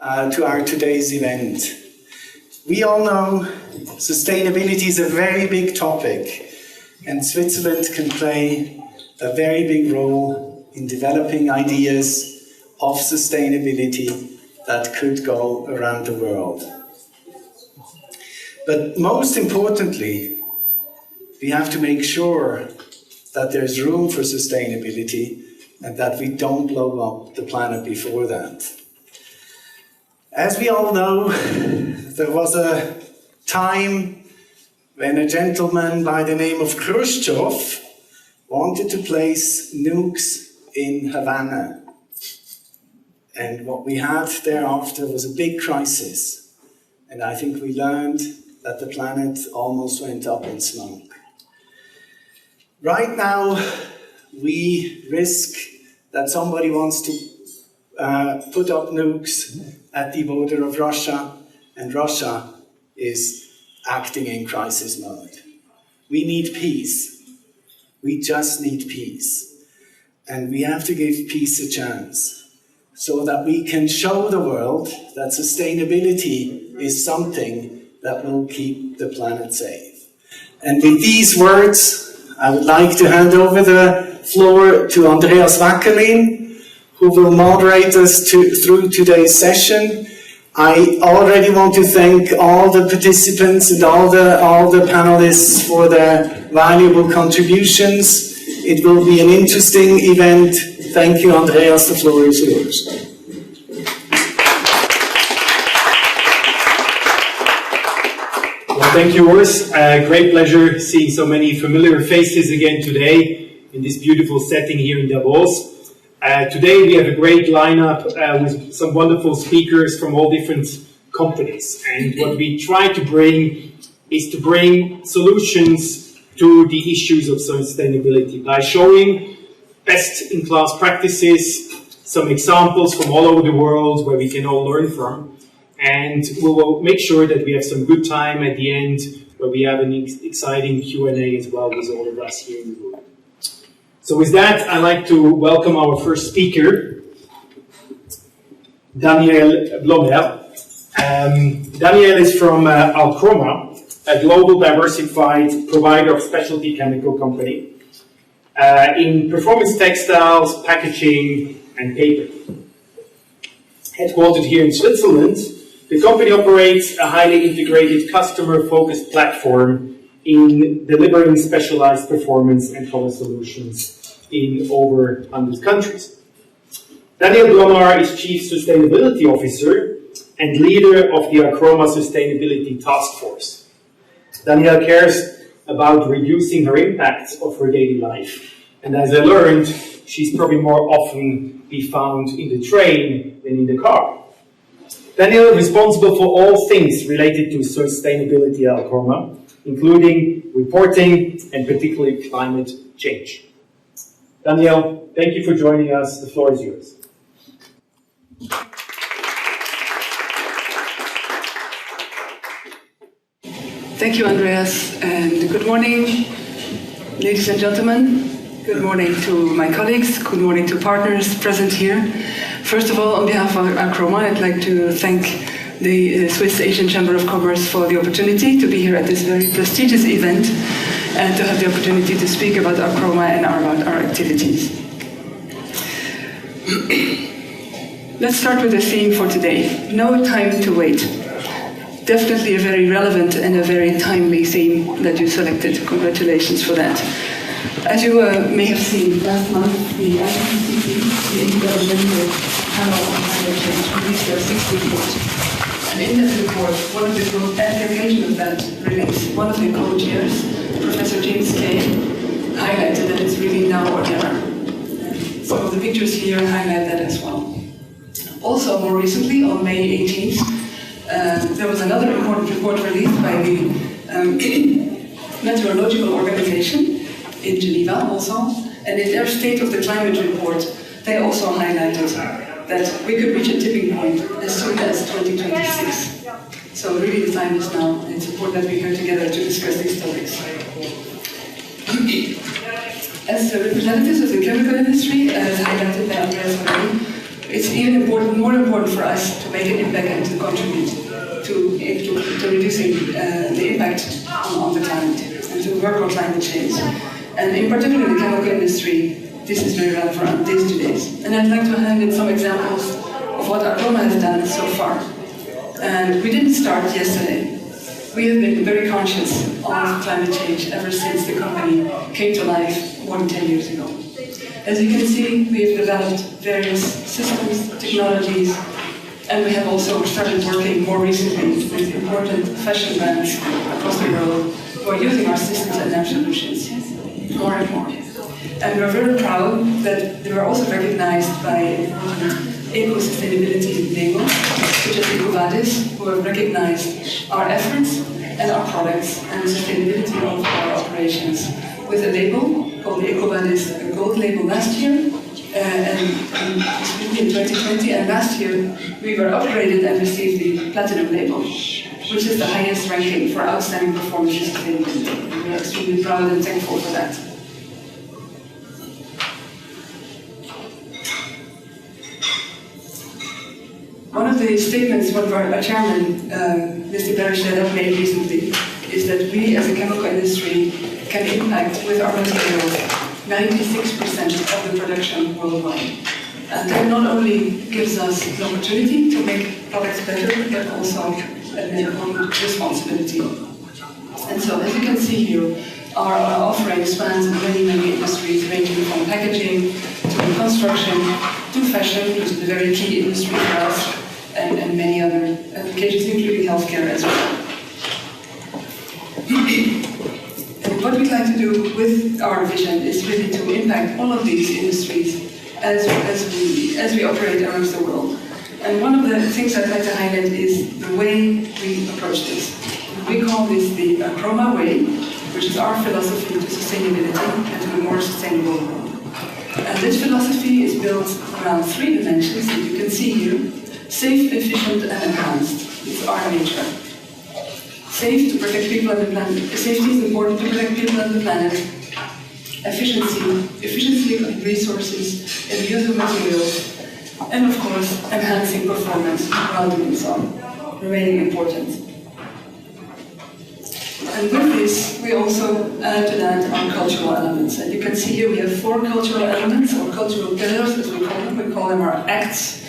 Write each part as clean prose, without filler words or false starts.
to our today's event. We all know sustainability is a very big topic, and Switzerland can play a very big role in developing ideas of sustainability that could go around the world. But most importantly, we have to make sure that there's room for sustainability and that we don't blow up the planet before that. As we all know, there was a time when a gentleman by the name of Khrushchev wanted to place nukes in Havana. And what we had thereafter was a big crisis. And I think we learned that the planet almost went up in smoke. Right now, we risk that somebody wants to put up nukes at the border of Russia, and Russia is acting in crisis mode. We need peace. We just need peace. And we have to give peace a chance so that we can show the world that sustainability is something that will keep the planet safe. And with these words, I would like to hand over the floor to Andreas Wackerlin, who will moderate us through today's session. I already want to thank all the participants and all the panelists for their valuable contributions. It will be an interesting event. Thank you, Andreas. The floor is yours. Well, thank you, Urs. Great pleasure seeing so many familiar faces again today in this beautiful setting here in Davos. Today we have a great lineup with some wonderful speakers from all different companies. And what we try to bring is to bring solutions to the issues of sustainability by showing best-in-class practices, some examples from all over the world where we can all learn from. And we will make sure that we have some good time at the end where we have an exciting Q&A as well with all of us here in the room. So with that, I'd like to welcome our first speaker, Daniel Blomer. Daniel is from Alcroma, a global diversified provider of specialty chemical company in performance textiles, packaging, and paper. Headquartered here in Switzerland, the company operates a highly integrated customer-focused platform in delivering specialized performance and color solutions in over 100 countries. Daniel Blomer is Chief Sustainability Officer and leader of the Alcroma Sustainability Task Force. Daniel cares about reducing her impact of her daily life. And as I learned, she's probably more often be found in the train than in the car. Daniel is responsible for all things related to sustainability at Alcroma, including reporting and particularly climate change. Daniel, thank you for joining us. The floor is yours. Thank you, Andreas, and good morning, ladies and gentlemen. Good morning to my colleagues, good morning to partners present here. First of all, on behalf of Alcroma, I'd like to thank the Swiss Asian Chamber of Commerce for the opportunity to be here at this very prestigious event and to have the opportunity to speak about Alcroma and about our activities. Let's start with the theme for today, no time to wait. Definitely a very relevant and a very timely theme that you selected. Congratulations for that. As you may have seen, last month, the IPCC, the Intergovernmental Panel on Climate Change, released their 6th report. And in that report, one of the occasion of that release, one of the co-chairs, Professor James Kay, highlighted that it's really now or never. Some of the pictures here highlight that as well. Also, more recently, on May 18th, there was another important report released by the Meteorological Organization in Geneva also, and in their State of the Climate report, they also highlighted that we could reach a tipping point as soon as 2026. So really the time is now, and it's important that we come together to discuss these topics. As the representatives of the chemical industry, as highlighted by Andreas already, it's even more important for us to make an impact and to contribute to reducing the impact on the climate and to work on climate change. And in particular in the chemical industry, this is very relevant these days. And I'd like to highlight some examples of what Aroma has done so far. And we didn't start yesterday. We have been very conscious of climate change ever since the company came to life more than 10 years ago. As you can see, we have developed various systems, technologies, and we have also started working more recently with important fashion brands across the world who are using our systems and their solutions more and more. And we're very proud that they were also recognized by important eco-sustainability labels, such as EcoVadis, who have recognized our efforts and our products and the sustainability of our operations with a label called the EcoVadis Gold label last year, and in 2020, and last year we were upgraded and received the Platinum label, which is the highest ranking for outstanding performance in sustainability. And we are extremely proud and thankful for that. One of the statements what our chairman, Mr. Bereshadov, made recently is that we as a chemical industry can impact with our materials 96% of the production worldwide. And that not only gives us the opportunity to make products better, but also an important responsibility. And so, as you can see here, our offering spans many, many industries, ranging from packaging to construction to fashion, which is a very key industry for us, and many other applications, including healthcare as well. And what we'd like to do with our vision is really to impact all of these industries as we operate around the world. And one of the things I'd like to highlight is the way we approach this. We call this the Aroma way, which is our philosophy to sustainability and to a more sustainable world. And this philosophy is built around 3 dimensions that you can see here: safe, efficient, and enhanced. It's our nature. Safe to protect people and the planet. Safety is important to protect people and the planet. Efficiency of resources and use of materials. And of course, enhancing performance while doing so, remaining important. And with this, we also add to that our cultural elements. And you can see here we have 4 cultural elements, or cultural pillars as we call them. We call them our acts.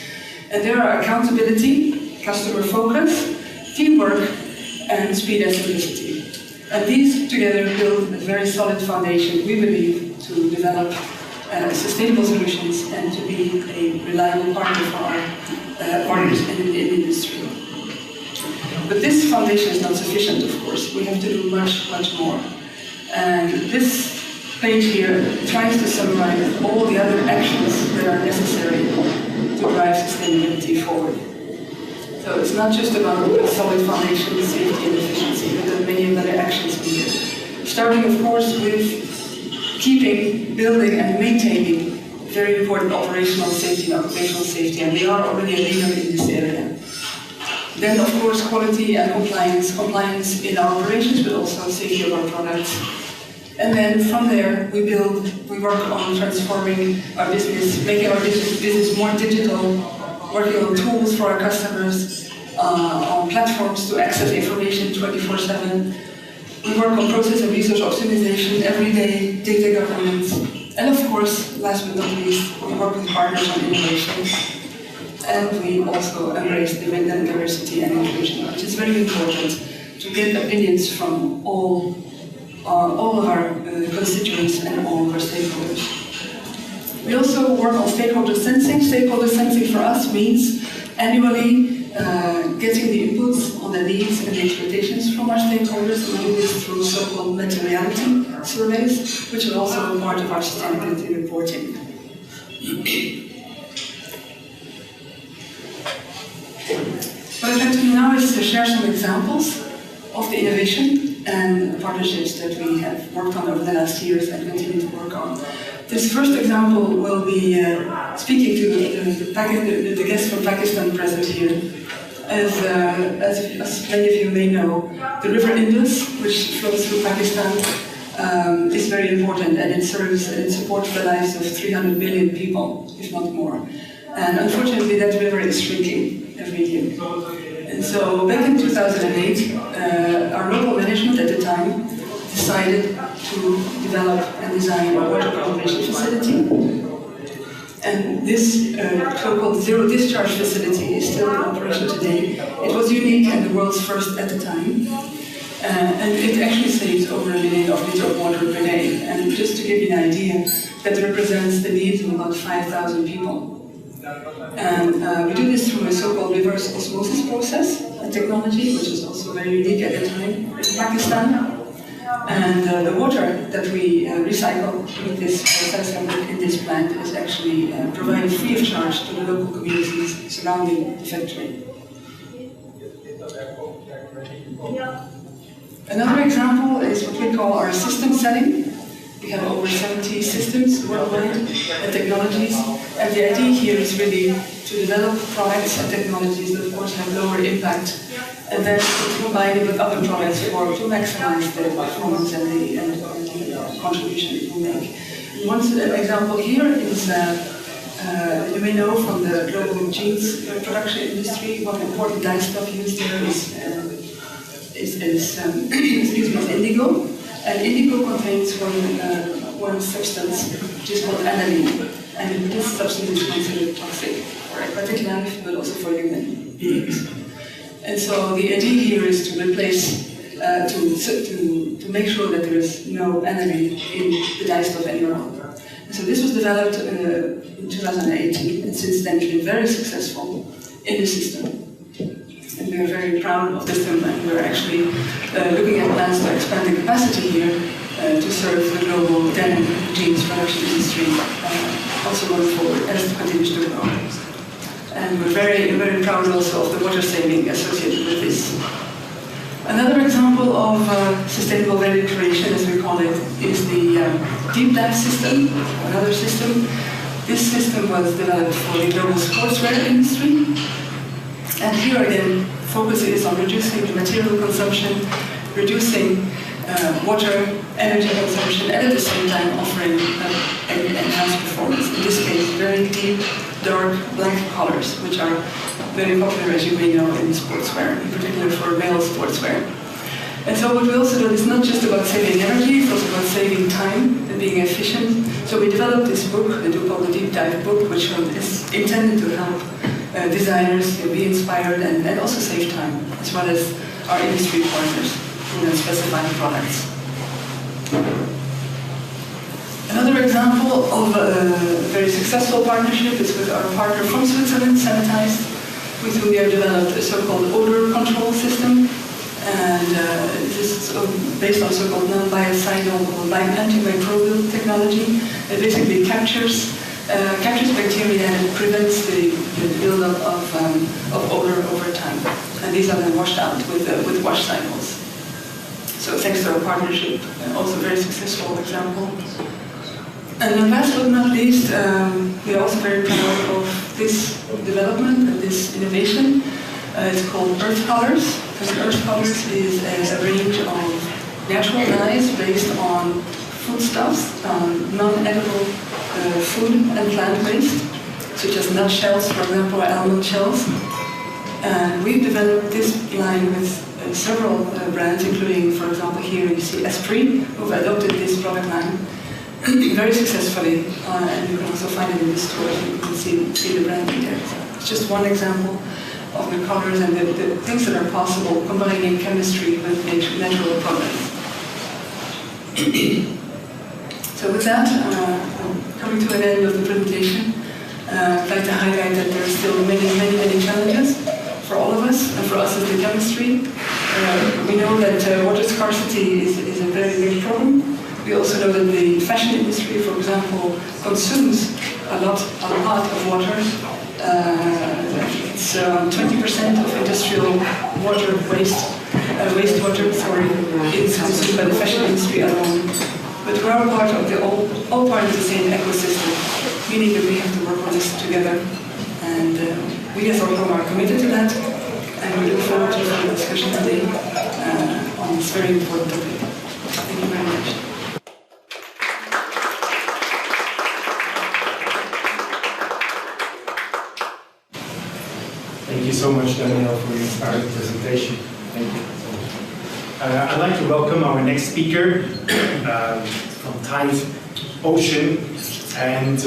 And they are accountability, customer focus, teamwork, and speed and simplicity. And these together build a very solid foundation, we believe, to develop sustainable solutions and to be a reliable partner for our partners in the industry. But this foundation is not sufficient, of course. We have to do much, much more. And this page here tries to summarize all the other actions that are necessary to drive sustainability forward. So it's not just about a solid foundation, safety and efficiency, but there are many other actions needed. Starting, of course, with keeping, building and maintaining very important operational safety and occupational safety, and we are already a leader in this area. Then, of course, quality and compliance in our operations, but also safety of our products. And then from there, we work on transforming our business, making our business more digital, working on tools for our customers, on platforms to access information 24/7. We work on process and resource optimization every day, data governance, and of course, last but not least, we work with partners on innovation. And we also embrace diversity and inclusion, which is very important to get opinions from all of our constituents and all of our stakeholders. We also work on stakeholder sensing. Stakeholder sensing for us means annually getting the inputs on the needs and the expectations from our stakeholders. We do this through so-called materiality surveys, which are also part of our sustainability reporting. What I'd like to do now is to share some examples of the innovation and partnerships that we have worked on over the last years and continue to work on. This first example will be speaking to the guest from Pakistan present here. As many of you may know, the river Indus, which flows through Pakistan, is very important, and it serves and it supports the lives of 300 million people, if not more. And unfortunately, that river is shrinking every year. And so back in 2008, our local management at the time decided to develop and design a water conservation facility. And this so-called zero discharge facility is still in operation today. It was unique and the world's first at the time. And it actually saves over 1 million liters of water per day. And just to give you an idea, that represents the needs of about 5,000 people. And we do this through a so-called reverse osmosis process, a technology which is also very unique at the time in Pakistan. And the water that we recycle with this process and in this plant is actually provided free of charge to the local communities surrounding the factory. Another example is what we call our system selling. We have over 70 systems worldwide and technologies, and the idea here is really to develop products and technologies that of course have lower impact, and then to combine it with other products to maximize the performance and the contribution it will make. One example here is, you may know from the global jeans production industry, one important dyestuff used there is indigo. And indigo contains one substance which is called aniline, and this substance is considered toxic for aquatic life, but also for human beings. And so the idea here is to replace, to make sure that there is no aniline in the dyestuff anymore. And so this was developed in 2018, and since then it's been very successful in the system. And we are very proud of this, and we're actually looking at plans to expand the capacity here to serve the global denim jeans production industry also going forward as it continues to grow. And we're very, very proud also of the water saving associated with this. Another example of sustainable value creation, as we call it, is the deep dive system, another system. This system was developed for the global sportswear industry. And here again, focus is on reducing the material consumption, reducing water, energy consumption, and at the same time offering enhanced performance. In this case, very deep, dark, black colors, which are very popular, as you may know, in sportswear, in particular for male sportswear. And so what we also do is not just about saving energy, it's also about saving time and being efficient. So we developed this book, that we call the Deep Dive book, which is intended to help designers be inspired and also save time, as well as our industry partners in specifying products. Another example of a very successful partnership is with our partner from Switzerland, Sanitized, with whom we have developed a so-called odor control system. And this is based on so-called non-biocidal or antimicrobial technology. It basically captures bacteria and prevents the buildup of odor over time. And these are then washed out with wash cycles. So thanks to our partnership, also a very successful example. And then last but not least, we are also very proud of this development and this innovation. It's called Earth Colors. And Earth Colors is a range of natural dyes based on foodstuffs, non-edible food and plant waste, such as nut shells, for example, or almond shells. And we've developed this line with several brands, including, for example, here you see Esprit, who've adopted this product line very successfully, and you can also find it in the store. You can see the branding there. So it's just one example of the colors and the things that are possible combining chemistry with natural products. So with that, coming to an end of the presentation, I'd like to highlight that there are still many challenges for all of us, and for us as the chemistry. We know that water scarcity is a very big problem. We also know that the fashion industry, for example, consumes a lot of water. It's 20% of industrial water wastewater, is consumed by the fashion industry alone. But we're all part of all part of the same ecosystem, meaning that we have to work on this together. And we as Orcom are committed to that, and we look forward to the discussion today on this very important topic. Thank you very much. Thank you so much, Daniel, for your inspiring presentation. Thank you. I'd like to welcome our next speaker from Tide Ocean, and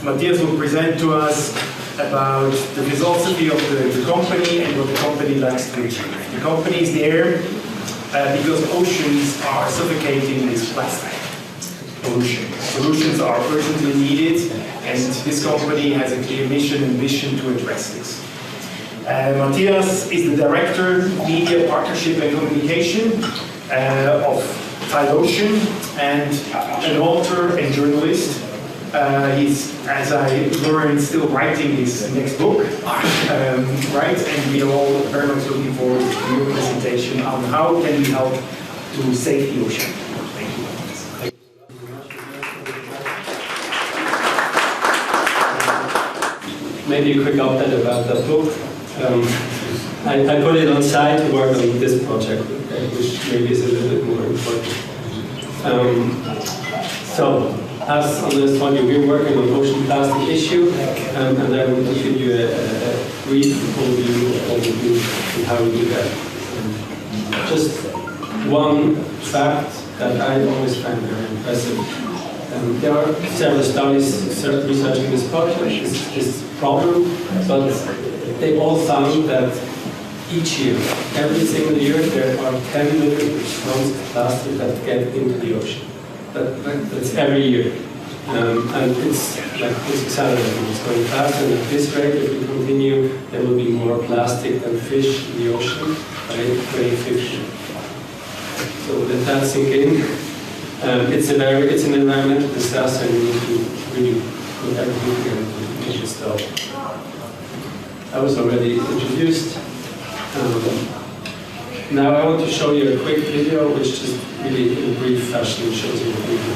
Matthias will present to us about the philosophy of the company and what the company likes to achieve. The company is there because oceans are suffocating with plastic pollution. Solutions are urgently needed, and this company has a clear mission and vision to address this. Matthias is the Director, Media, Partnership and Communication of Tide Ocean, and an author and journalist. He's, as I learned, still writing his next book, right? And we are all very much looking forward to your presentation on how can we help to save the ocean. Thank you. Maybe a quick update about that book. I put it on side to work on this project, which maybe is a little bit more important. So, as Andres told you, we're working on ocean plastic issue, and I want to give you a brief overview of how we do that. Just one fact that I always find very impressive. There are several studies researching this project, this problem, but they all found that each year, every single year, there are 10 million tons of plastic that get into the ocean. That's every year. And it's accelerating, it's going faster, and at this rate, if we continue, there will be more plastic than fish in the ocean by 2050. So let that sink in. It's an environmental disaster, and we need to really put everything together to make it stop. I was already introduced. Now I want to show you a quick video, which just really in a brief fashion shows you what we do.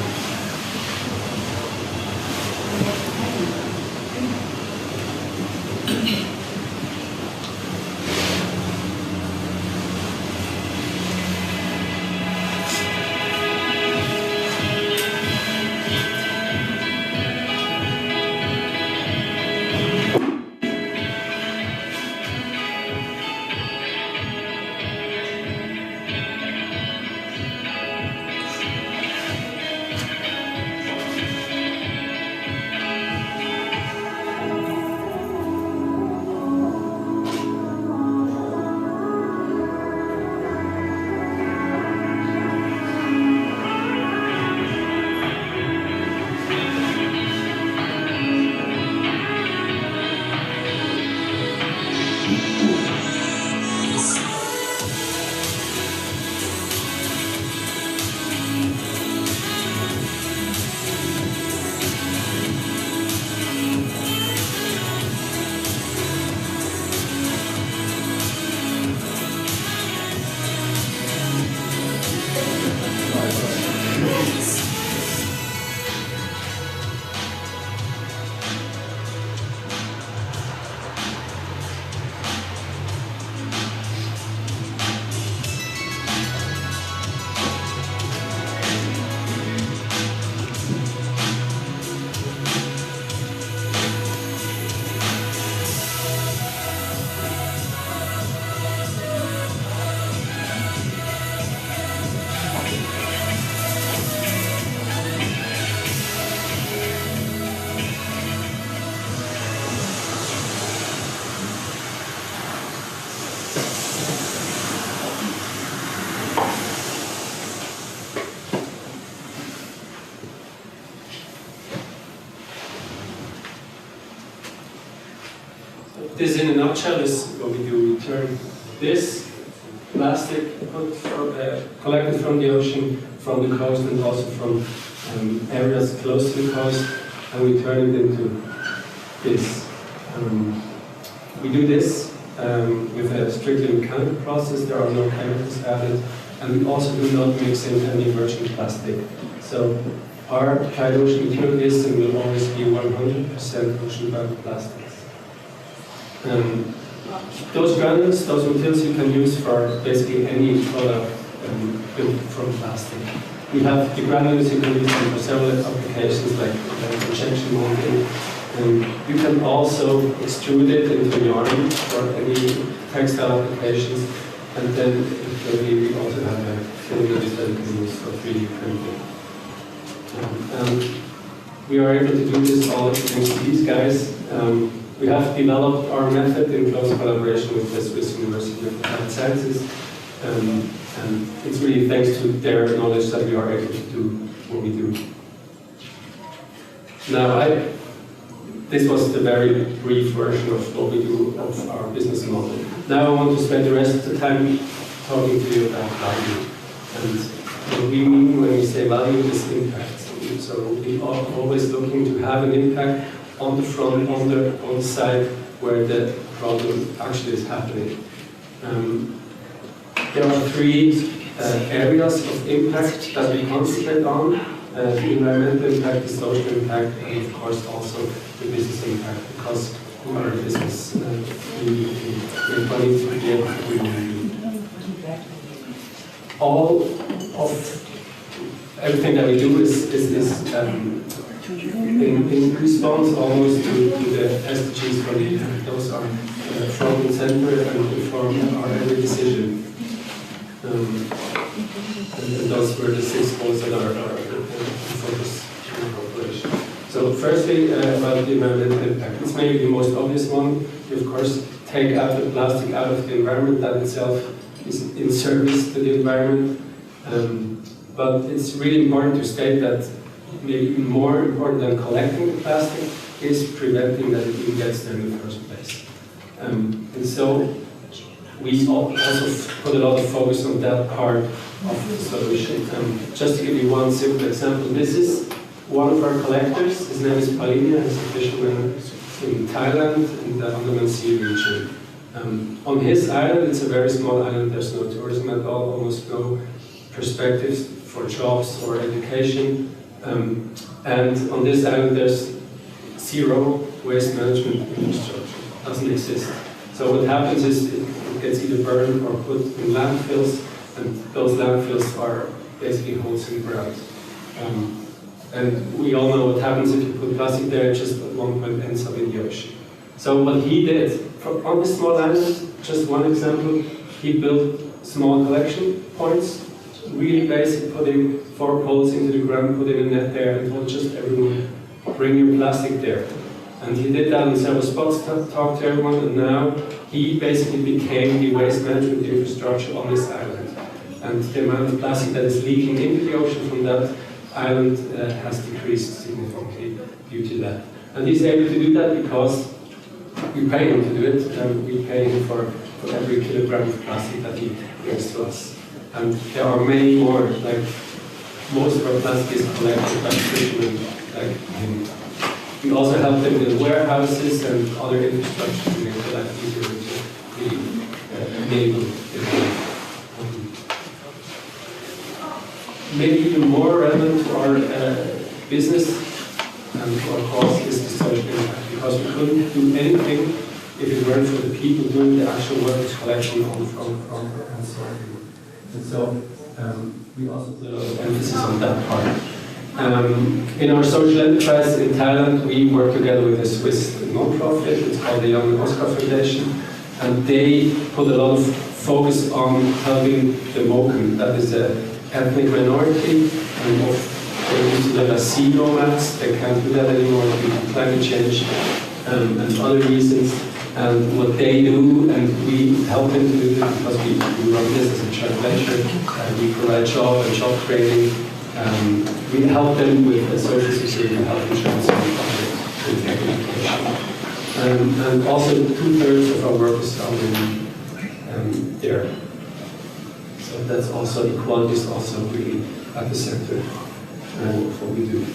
This, in a nutshell, is what we do. We turn this plastic collected from the ocean, from the coast, and also from areas close to the coast, and we turn it into this. We do this with a strictly mechanical process. There are no chemicals added, and we also do not mix in any virgin plastic. So our Tide Ocean material is and will always be 100% ocean-bound plastics. Those granules, those materials you can use for basically any product built from plastic. We have the granules you can use for several applications like injection molding, You can also extrude it into yarn for any textile applications, and then we also have a filament that you can use for 3D printing. We are able to do this all thanks to these guys. We have developed our method in close collaboration with the Swiss University of Applied Sciences, and it's really thanks to their knowledge that we are able to do what we do. Now, this was the very brief version of what we do of our business model. Now I want to spend the rest of the time talking to you about value. And what we mean when we say value is impact. So we are always looking to have an impact on the front, on the side where the problem actually is happening. There are 3 areas of impact that we concentrate on. The environmental impact, the social impact, and of course also the business impact, because we are a business. We make money to be able to do. All of everything that we do is in response almost to the SDGs for the impact. Those are front and center and inform our every decision. And those were the 6 goals that are focus in the corporation. So firstly, about the environmental impact. It's maybe the most obvious one. We of course take out the plastic out of the environment. That itself is in service to the environment. But it's really important to state that maybe even more important than collecting the plastic is preventing that it even gets there in the first place. And so we also put a lot of focus on that part of the solution. Just to give you one simple example, this is one of our collectors. His name is Palina. He's a fisherman in Thailand, in the Andaman Sea region. On his island, it's a very small island. There's no tourism at all, almost no perspectives for jobs or education. And on this island, there's 0 waste management infrastructure. It doesn't exist. So what happens is it gets either burned or put in landfills, and those landfills are basically holes in the ground. And we all know what happens if you put plastic there, it just at one point ends up in the ocean. So what he did, on this small island, just one example, he built small collection points, really basic, putting 4 poles into the ground, putting a net there, and told just everyone, bring your plastic there. And he did that in several spots, talked to everyone, and now he basically became the waste management infrastructure on this island. And the amount of plastic that is leaking into the ocean from that island has decreased significantly due to that. And he's able to do that because we pay him to do it, and we pay him for every kilogram of plastic that he brings to us. And there are many more, like most of our plastic is collected by fishermen like him. We also help them with warehouses and other infrastructure to make it easier to enable it. Maybe even more relevant to our business and to our cause is the social impact, because we couldn't do anything if it weren't for the people doing the actual work, collecting on from and sorting. And so we also put a lot of emphasis on that part. In our social enterprise in Thailand, we work together with a Swiss non-profit. It's called the Young Oscar Foundation, and they put a lot of focus on helping the Moken, that is an ethnic minority, and they used to live as sea nomads. They can't do that anymore due to climate change and other reasons. And what they do, and we help them to do this because we run this as a joint venture, and we provide job and job training. We help them with social security, health insurance, and education. And also 2/3 of our work is done there. So that's also, equality is also really at the center of what we do.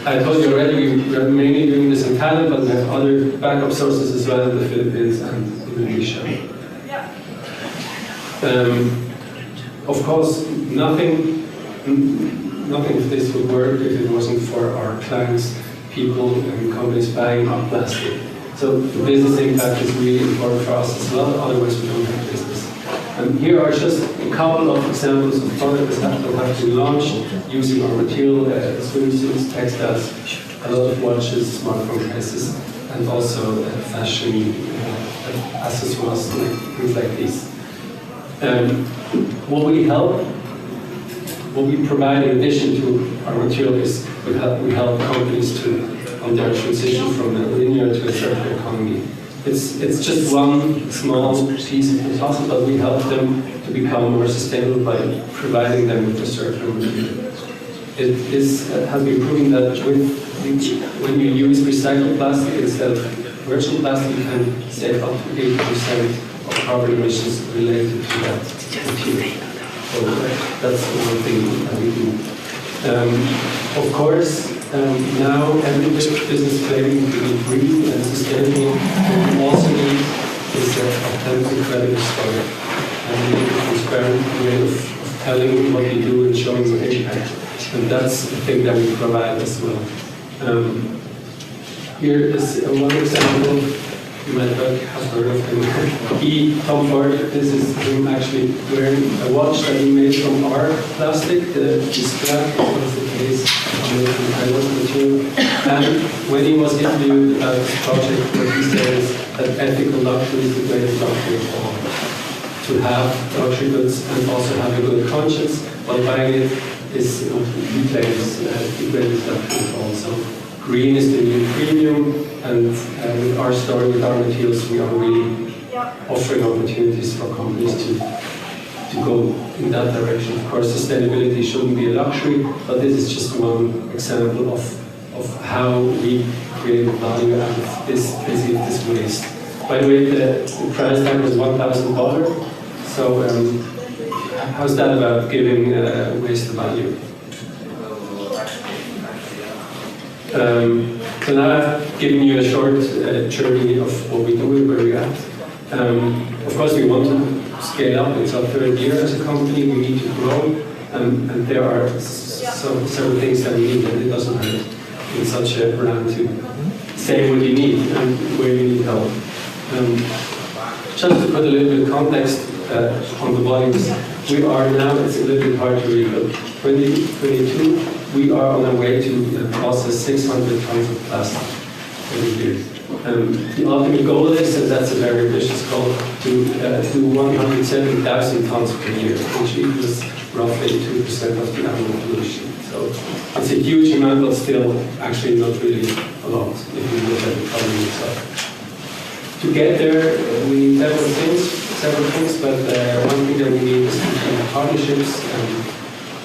I told you already, we are mainly doing this in Thailand, but we have other backup sources as well in the Philippines and Indonesia. Of course, nothing of this would work if it wasn't for our clients, people and companies buying our plastic. So the business impact is really important for us as well, otherwise we don't have business. And here are just a couple of examples of products that have been launched using our material, swimsuits, textiles, a lot of watches, smartphone cases, and also fashion accessories, things like these. What we provide in addition to our material is we help companies on their transition from a linear to a circular economy. It's just one small piece of the puzzle, but we help them to become more sustainable by providing them with a circular material. It has been proven that when you use recycled plastic instead of virgin plastic, you can save up to 80% of carbon emissions related to that material. So that's one thing that we do. Of course, now every business claiming to be green and sustainable, what we also need is an authentic, credible story. And we need a transparent way of telling what you do and showing your impact. And that's the thing that we provide as well. Here is one example. You might have heard of him. Tom Ford, this is him actually wearing a watch that he made from our plastic, the strap was the case on the Davos material. And when he was interviewed about this project, what he said is that ethical luxury is the greatest luxury of all. To have luxury goods and also have a good conscience while buying it is, he claims, the greatest luxury of all. So green is the new premium, and with our story, with our materials, we are really offering opportunities for companies to go in that direction. Of course, sustainability shouldn't be a luxury, but this is just one example of how we create value out of this waste. By the way, the price tag was $1,000. So how's that about giving waste value? So now I've given you a short journey of what we do and where we're at. Of course, we want to scale up. It's our third year as a company. We need to grow, and there are several things that we need, and it doesn't hurt in such a brand to say what you need and where you need help. Just to put a little bit of context on the volumes, we are now, it's a little bit hard to read, but 2022, we are on our way to process 600 tons of plastic every year. The ultimate goal is, and that's a very ambitious goal, to do 170,000 tons per year, which equals roughly 2% of the annual pollution. So it's a huge amount, but still actually not really a lot if you look at the problem itself. To get there, we need several things, but one thing that we need is partnerships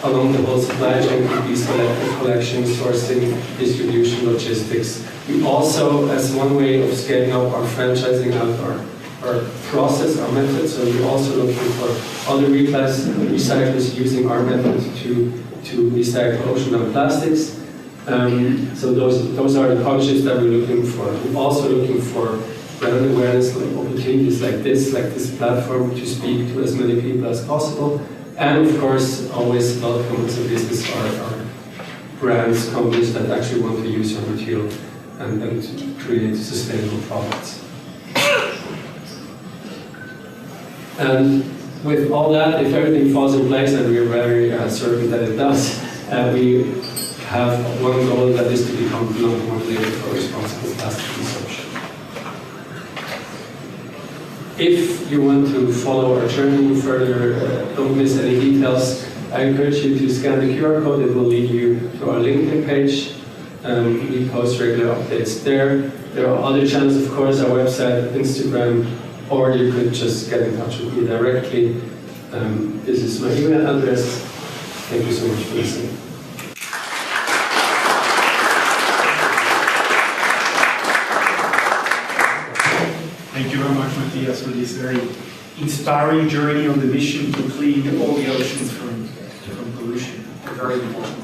along the whole supply chain, could be selective collection, sourcing, distribution, logistics. We also, as one way of scaling up our franchising out our process, our method, so we're also looking for other recyclers using our method to recycle ocean-bound plastics. So those are the partnerships that we're looking for. We're also looking for brand awareness, like opportunities like this platform to speak to as many people as possible. And of course, always welcome as a business are brands, companies that actually want to use your material and to create sustainable products. And with all that, if everything falls in place, and we are very certain that it does, we have one goal, that is to become the #1 leader for responsible plastic consumption. If you want to follow our journey further, don't miss any details, I encourage you to scan the QR code. It will lead you to our LinkedIn page. We post regular updates there. There are other channels, of course, our website, Instagram, or you could just get in touch with me directly. This is my email address. Thank you so much for listening. Thank you very much, Matthias, for this very inspiring journey on the mission to clean all the oceans from pollution. Very important.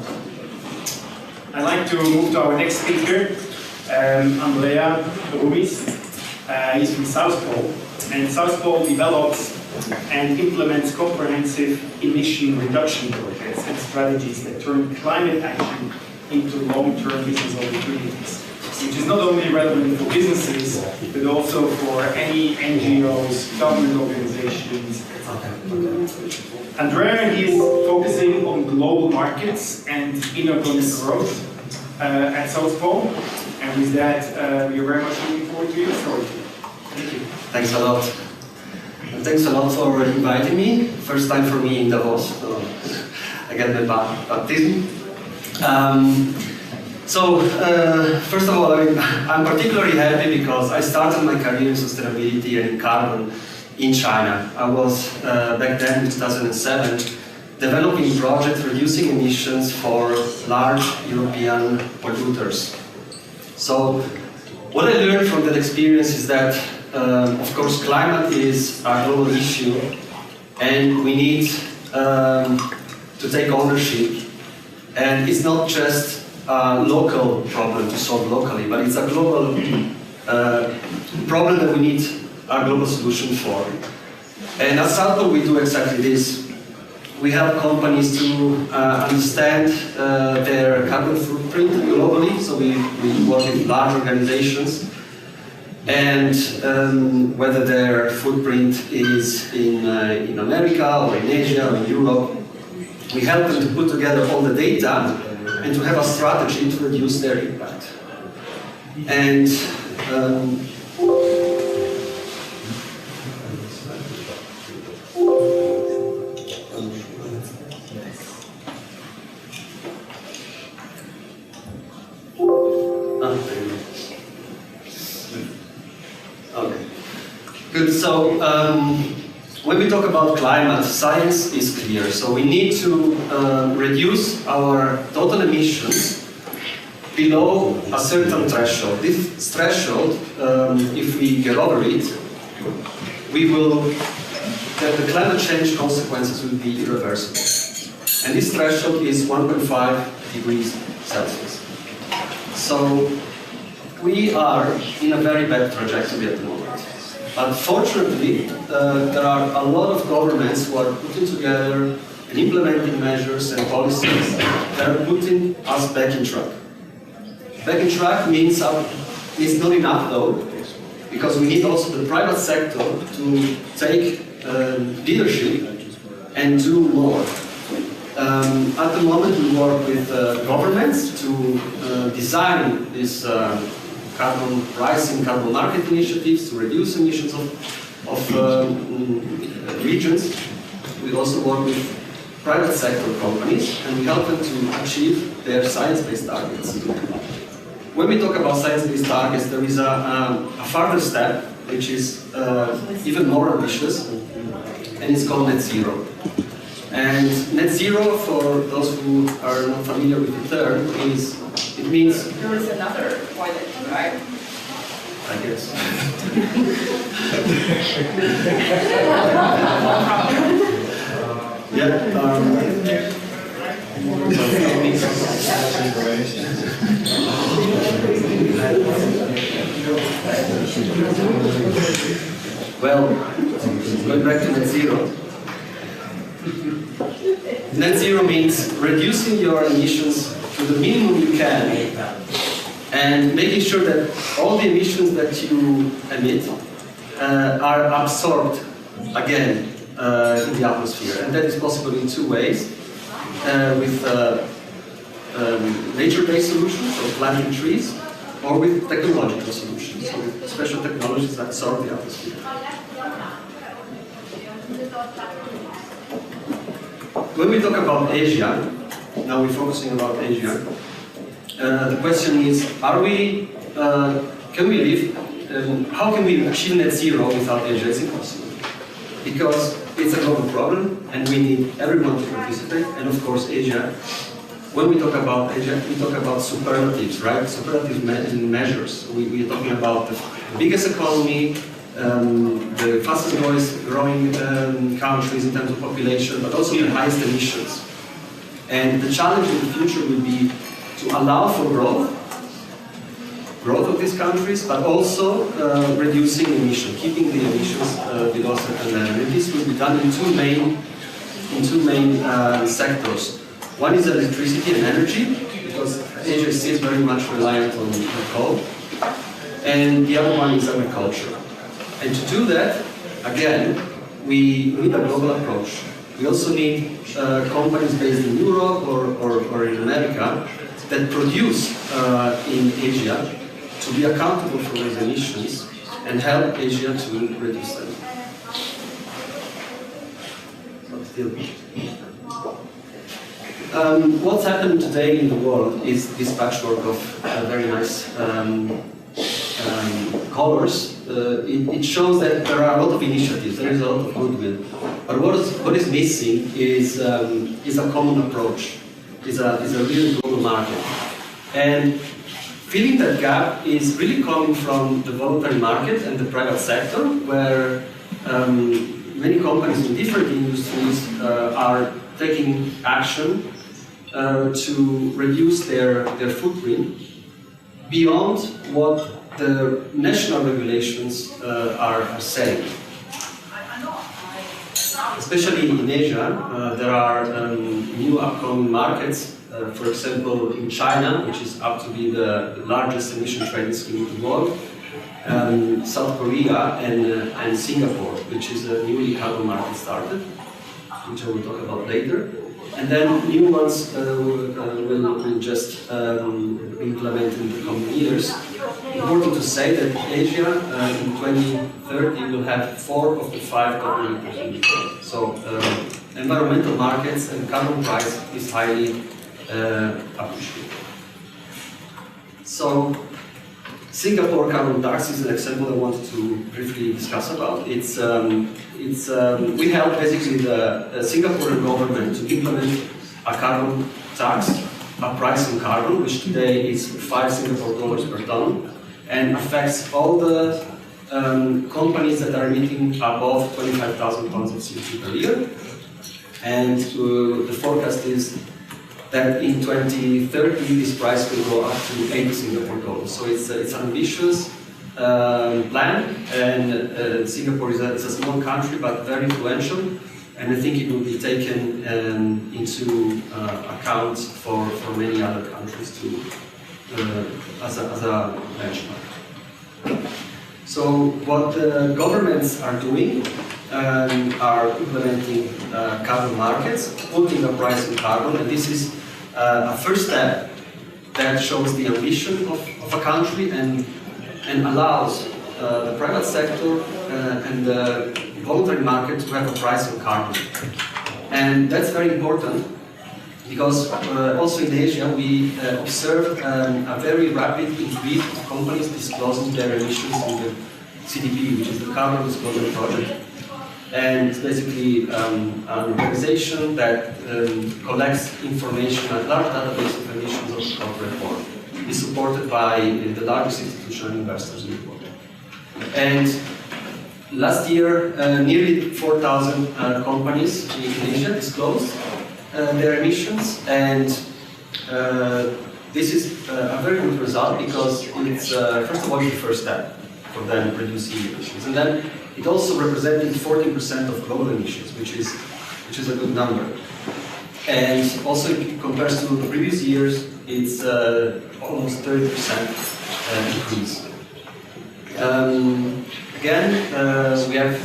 I'd like to move to our next speaker, Andrea Ruiz. He's from South Pole, and South Pole develops and implements comprehensive emission reduction projects and strategies that turn climate action into long-term business opportunities, which is not only relevant for businesses, but also for any NGOs, government organizations, etc. Andrea is focusing on global markets and inorganic growth, at South Pole. And with that, we are very much looking forward to your story. Thank you. Thanks a lot. And thanks a lot for inviting me. First time for me in Davos, so I get my baptism. First of all, I'm particularly happy because I started my career in sustainability and in carbon in China. I was, back then in 2007, developing projects reducing emissions for large European polluters. So, what I learned from that experience is that, of course, climate is a global issue, and we need to take ownership. And it's not just a local problem to solve locally, but it's a global problem that we need a global solution for. And at South Pole we do exactly this. We help companies to understand their carbon footprint globally, so we work with large organizations, and whether their footprint is in America or in Asia or in Europe, we help them to put together all the data and to have a strategy to reduce their impact. And okay, good. So when we talk about climate, science is clear. So we need to reduce our total emissions below a certain threshold. This threshold, if we get over it, the climate change consequences will be irreversible. And this threshold is 1.5 degrees Celsius. So we are in a very bad trajectory at the moment. But fortunately, there are a lot of governments who are putting together and implementing measures and policies that are putting us back in track. Back in track means it's not enough though, because we need also the private sector to take leadership and do more. At the moment we work with governments to design this carbon pricing, carbon market initiatives to reduce emissions of regions. We also work with private sector companies and we help them to achieve their science-based targets. When we talk about science-based targets, there is a further step which is even more ambitious, and it's called net zero. And net zero, for those who are not familiar with the term, it means... There is another toilet, right? I guess. Well, going back to net zero. Net zero means reducing your emissions to the minimum you can and making sure that all the emissions that you emit are absorbed again in the atmosphere. And that is possible in two ways. With nature-based solutions, so planting trees, or with technological solutions, so with special technologies that absorb the atmosphere. When we talk about Asia, now we're focusing about Asia, the question is, can we live, how can we achieve net zero without Asia? It's impossible. Because it's a global problem and we need everyone to participate, and of course Asia. When we talk about Asia, we talk about superlatives, right? Superlative measures. We're talking about the biggest economy, the fastest growing countries in terms of population, but also the highest emissions. And the challenge in the future will be to allow for growth of these countries, but also reducing emission, keeping the emissions below a certain level. And this will be done in two main sectors. One is electricity and energy, because Asia is still very much reliant on coal, and the other one is agriculture. And to do that, again, we need a global approach. We also need companies based in Europe or in America that produce in Asia to be accountable for those emissions and help Asia to reduce them. But still. What's happened today in the world is this patchwork of very nice colors. It shows that there are a lot of initiatives, there is a lot of goodwill. But what is missing is a common approach, is a really global market. And filling that gap is really coming from the voluntary market and the private sector, where many companies in different industries are taking action to reduce their footprint beyond what the national regulations are saying. Especially in Asia, there are new upcoming markets. For example, in China, which is up to be the largest emission trading scheme in the world, South Korea and Singapore, which is a newly carbon market started, which I will talk about later. And then new ones will just be implemented in the coming years. Important to say that Asia in 2030 will have 4 of the 5 carbon emitters. So environmental markets and carbon price is highly appreciated. So Singapore carbon tax is an example I wanted to briefly discuss about. We help basically the Singaporean government to implement a carbon tax, a price on carbon, which today is 5 Singapore dollars per ton, and affects all the companies that are emitting above 25,000 tons of CO2 per year. And the forecast is that in 2030 this price will go up to 80 Singapore dollars. So it's an ambitious plan, and Singapore is a small country but very influential, and I think it will be taken into account for many other countries as a benchmark. So what the governments are doing are implementing carbon markets, putting a price on carbon, and this is a first step that shows the ambition of a country and allows the private sector and the voluntary market to have a price on carbon. And that's very important because also in Asia we observe a very rapid increase of companies disclosing their emissions in the CDP, which is the Carbon Disclosure Project. And it's basically an organization that collects information, a large database of emissions of corporate world. It's supported by the largest institutional investors in the world. And last year, nearly 4,000 companies in Asia disclosed their emissions, and this is a very good result because it's, first of all, the first step for them reducing emissions. And then it also represented 14% of global emissions, which is a good number. And also, if it compares to the previous years, it's almost 30% increase. Again, we have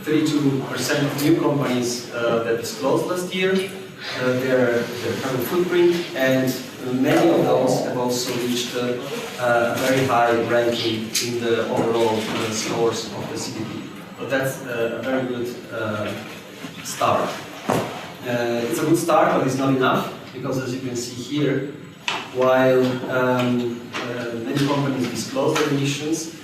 32% of new companies that disclosed last year their carbon footprint, and many of those have also reached a very high ranking in the overall scores of the CDP. So that's a very good start. It's a good start, but it's not enough, because as you can see here, while many companies disclose their emissions,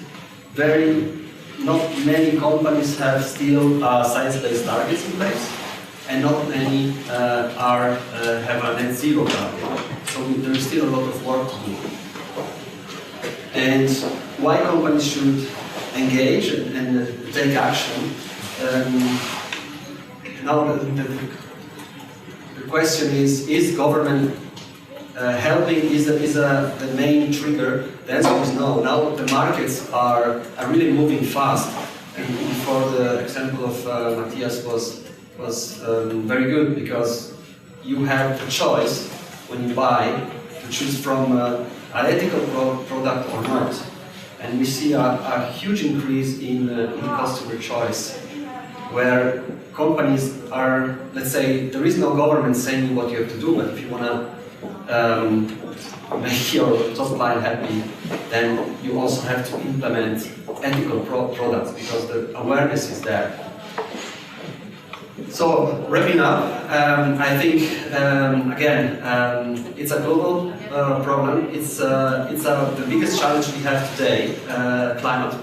not many companies have still science-based targets in place, and not many have a net zero target. So there is still a lot of work to do. And why companies should engage and take action? Now the question is government helping? Is the main trigger? The answer is no. Now the markets are really moving fast. And before the example of Matthias was very good, because you have the choice when you buy to choose from an ethical product or not. And we see a huge increase in customer choice, where companies are, let's say, there is no government saying what you have to do, but if you want to make your top line happy, then you also have to implement ethical products because the awareness is there. So wrapping up, I think again it's a global problem. It's the biggest challenge we have today, climate,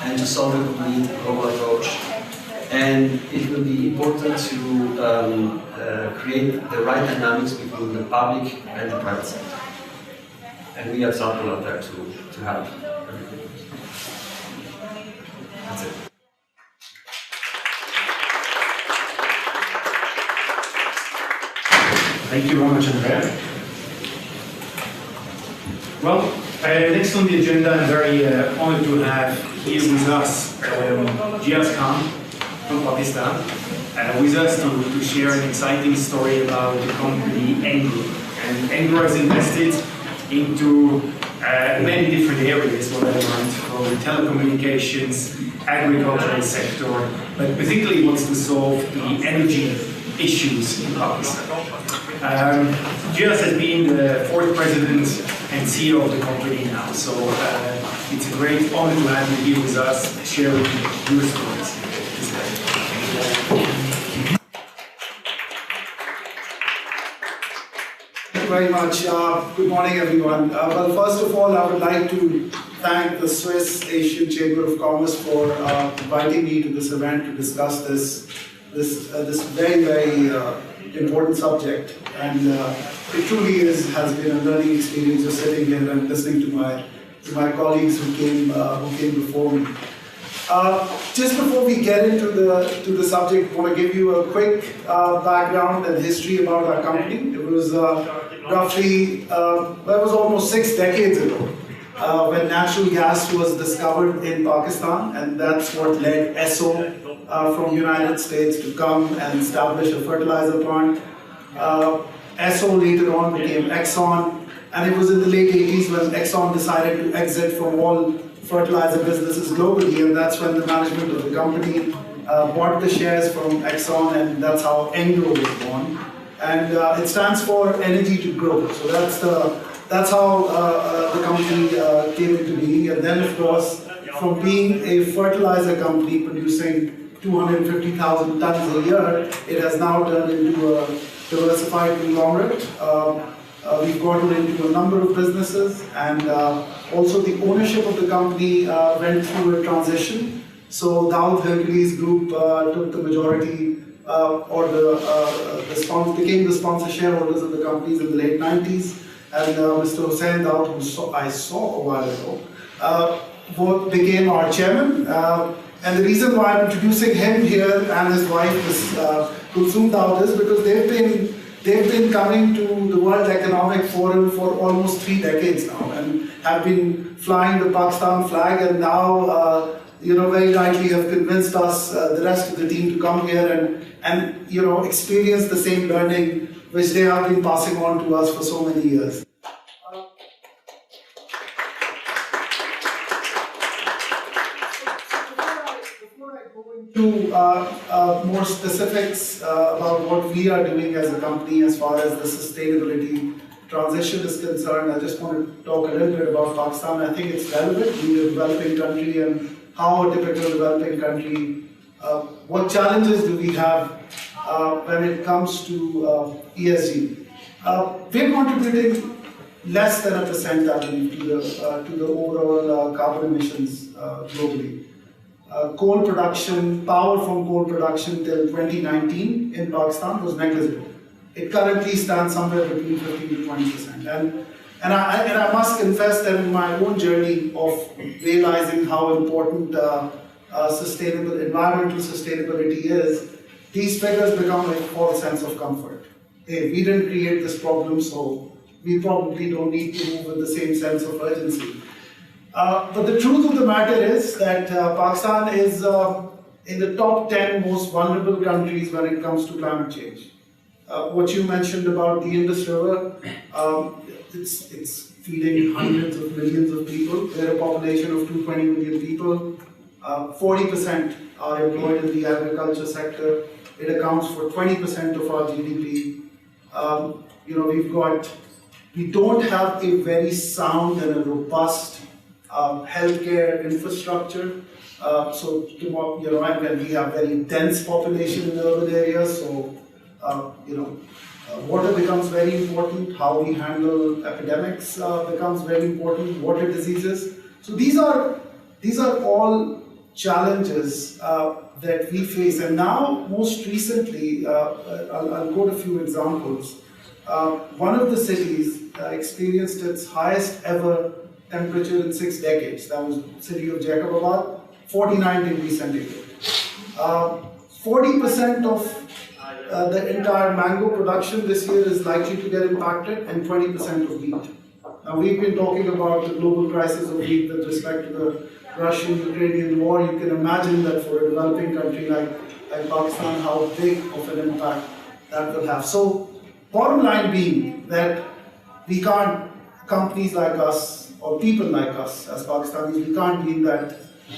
and to solve it we need a global approach. And it will be important to create the right dynamics between the public and the private sector. And we at Sunstar are there to help. That's it. Thank you very much, Andrea. Well, next on the agenda, I'm very honored to have here with us Jiaz Khan from Pakistan, with us to share an exciting story about the company Engro. And Engro has invested into many different areas, what I learned, from telecommunications, agricultural sector, but particularly wants to solve the energy issues in Pakistan. Jiaz has been the fourth president and CEO of the company now, so it's a great honor to have you here with us, sharing your stories. Thank you very much. Good morning, everyone. Well, first of all, I would like to thank the Swiss Asian Chamber of Commerce for inviting me to this event to discuss this very, very important subject. And it truly has been a learning experience just sitting here and listening to my colleagues who came before me. Just before we get into the subject, I want to give you a quick background and history about our company. It was it was almost 6 decades ago when natural gas was discovered in Pakistan, and that's what led Esso from United States to come and establish a fertilizer plant. Esso later on became Exxon, and it was in the late 80s when Exxon decided to exit from all fertilizer businesses globally, and that's when the management of the company bought the shares from Exxon, and that's how Engro was born. And it stands for energy to grow. So that's how the company came into being. And then, of course, from being a fertilizer company producing 250,000 tons a year, it has now turned into a diversified conglomerate. We've gotten into a number of businesses, and also the ownership of the company went through a transition. So Davos2022 group took the majority became the sponsor shareholders of the companies in the late 90s, and Mr. Hussain Daud, who I saw a while ago, both became our chairman. And the reason why I'm introducing him here and his wife, Ms. Kulsum Daud, is because they've been coming to the World Economic Forum for almost 3 decades now, and have been flying the Pakistan flag, and now very rightly have convinced us, the rest of the team, to come here and experience the same learning which they have been passing on to us for so many years. Before I go into more specifics about what we are doing as a company as far as the sustainability transition is concerned, I just want to talk a little bit about Pakistan. I think it's relevant. We're a developing country, and how a typical developing country, what challenges do we have when it comes to ESG? We're contributing less than 1%, I believe, to the overall carbon emissions globally. Coal production, power from coal production till 2019 in Pakistan was negligible. It currently stands somewhere between 15 to 20%. And I must confess that in my own journey of realizing how important environmental sustainability is, these figures become a false sense of comfort. Hey, we didn't create this problem, so we probably don't need to move with the same sense of urgency. But the truth of the matter is that Pakistan is in the top 10 most vulnerable countries when it comes to climate change. What you mentioned about the Indus River, it's feeding hundreds of millions of people. We're a population of 220 million people. 40% are employed in the agriculture sector. It accounts for 20% of our GDP. we don't have a very sound and a robust healthcare infrastructure. And we have very dense population in urban areas, so water becomes very important. How we handle epidemics becomes very important. Water diseases. So these are all challenges that we face. And now, most recently, I'll quote a few examples. One of the cities experienced its highest ever temperature in 6 decades. That was the city of Jacobabad, 49 degrees centigrade. 40% of the entire mango production this year is likely to get impacted, and 20% of wheat. Now, we've been talking about the global crisis of wheat with respect to the Russian-Ukrainian war. You can imagine that for a developing country like Pakistan, how big of an impact that will have. So, bottom line being that we can't, companies like us or people like us as Pakistanis, we can't be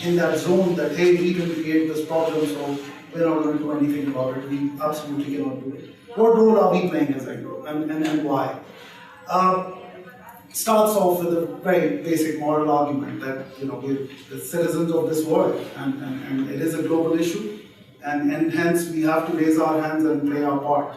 in that zone that, hey, we didn't create this problem, so we're not going to do anything about it. We absolutely cannot do it. What role are we playing as a group, and why? Starts off with a very basic moral argument that we're the citizens of this world, and it is a global issue, and hence we have to raise our hands and play our part.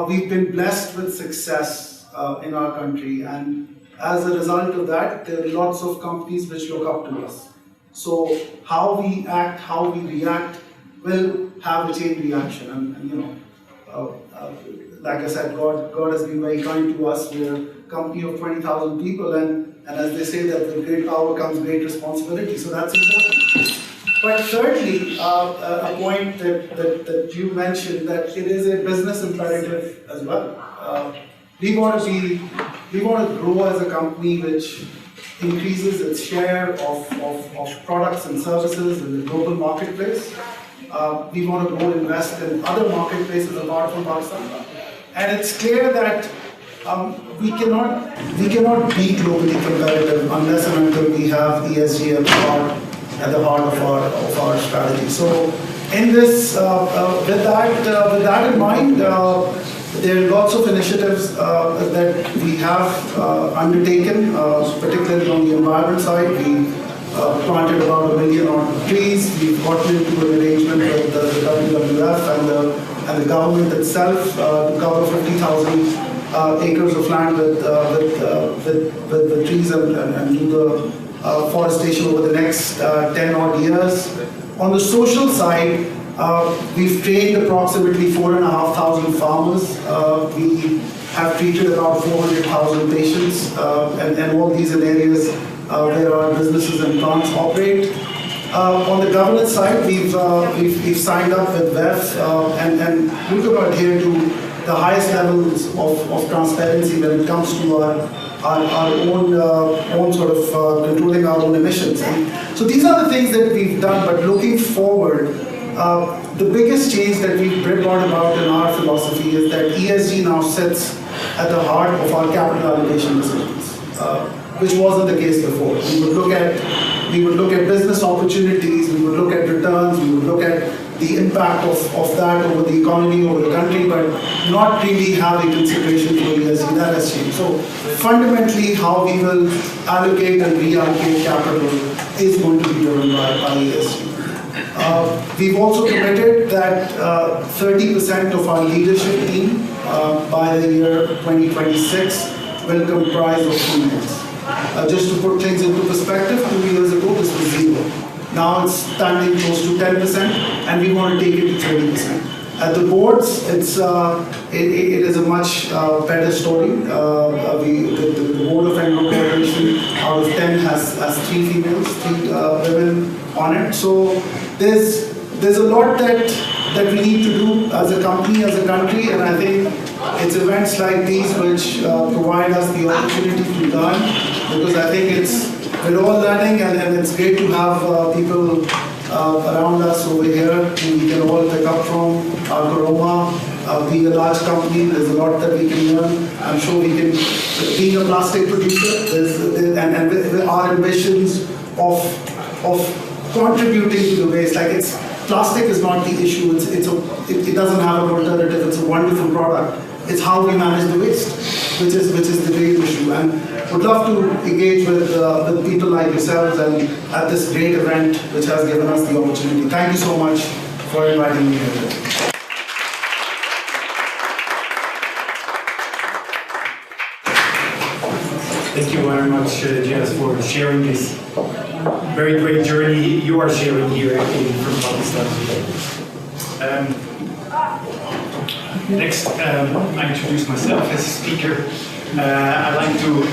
We've been blessed with success in our country, and as a result of that, there are lots of companies which look up to us. So how we act, how we react, will have a chain reaction. Like I said, God has been very kind to us. We're a company of 20,000 people, and as they say, that with great power comes great responsibility. So that's important. But thirdly, a point that you mentioned, that it is a business imperative as well. We want to grow as a company which increases its share of products and services in the global marketplace. We want to go invest in other marketplaces apart from Pakistan. And it's clear that we cannot be globally competitive unless and until we have ESG at the heart of our strategy. So, in this, with that in mind, there are lots of initiatives that we have undertaken, particularly on the environment side. We planted about 1 million odd trees. We've gotten into an arrangement with the WWF and the government itself to cover 50,000 acres of land with the trees and do the forestation over the next 10 odd years. On the social side, we've trained approximately 4,500 farmers. We have treated about 400,000 patients, and all these in areas where our businesses and plants operate. On the governance side, we've signed up with WEF and we could adhere to the highest levels of transparency when it comes to our own sort of controlling our own emissions. And so these are the things that we've done, but looking forward, the biggest change that we've brought about in our philosophy is that ESG now sits at the heart of our capital allocation decisions, which wasn't the case before. We would look at business opportunities, we would look at returns, we would look at the impact of that over the economy, over the country, but not really have a consideration for ESG. That has changed. So fundamentally, how we will allocate and reallocate capital is going to be driven by ESG. We've also committed that 30% of our leadership team by the year 2026 will comprise of females. Just to put things into perspective, 2 years ago this was 0. Now it's standing close to 10%, and we want to take it to 30%. At the boards, it is a much better story. The board of Anglo Corporation out of 10 has 3 females, 3 women on it. So there's a lot that we need to do as a company, as a country, and I think it's events like these which provide us the opportunity to learn, because I think we're all learning, and it's great to have people around us over here who we can all pick up from. Our Karoma, being a large company, there's a lot that we can learn. I'm sure we can, being a plastic producer, and with our ambitions of contributing to the waste, plastic is not the issue. It doesn't have an alternative. It's a wonderful product. it's how we manage the waste, which is the real issue. And would love to engage with people like yourselves and at this great event which has given us the opportunity. Thank you so much for inviting me here. Thank you very much, Jazz, for sharing this very great journey you are sharing here from Pakistan today. Next, I introduce myself as a speaker. I'd like to,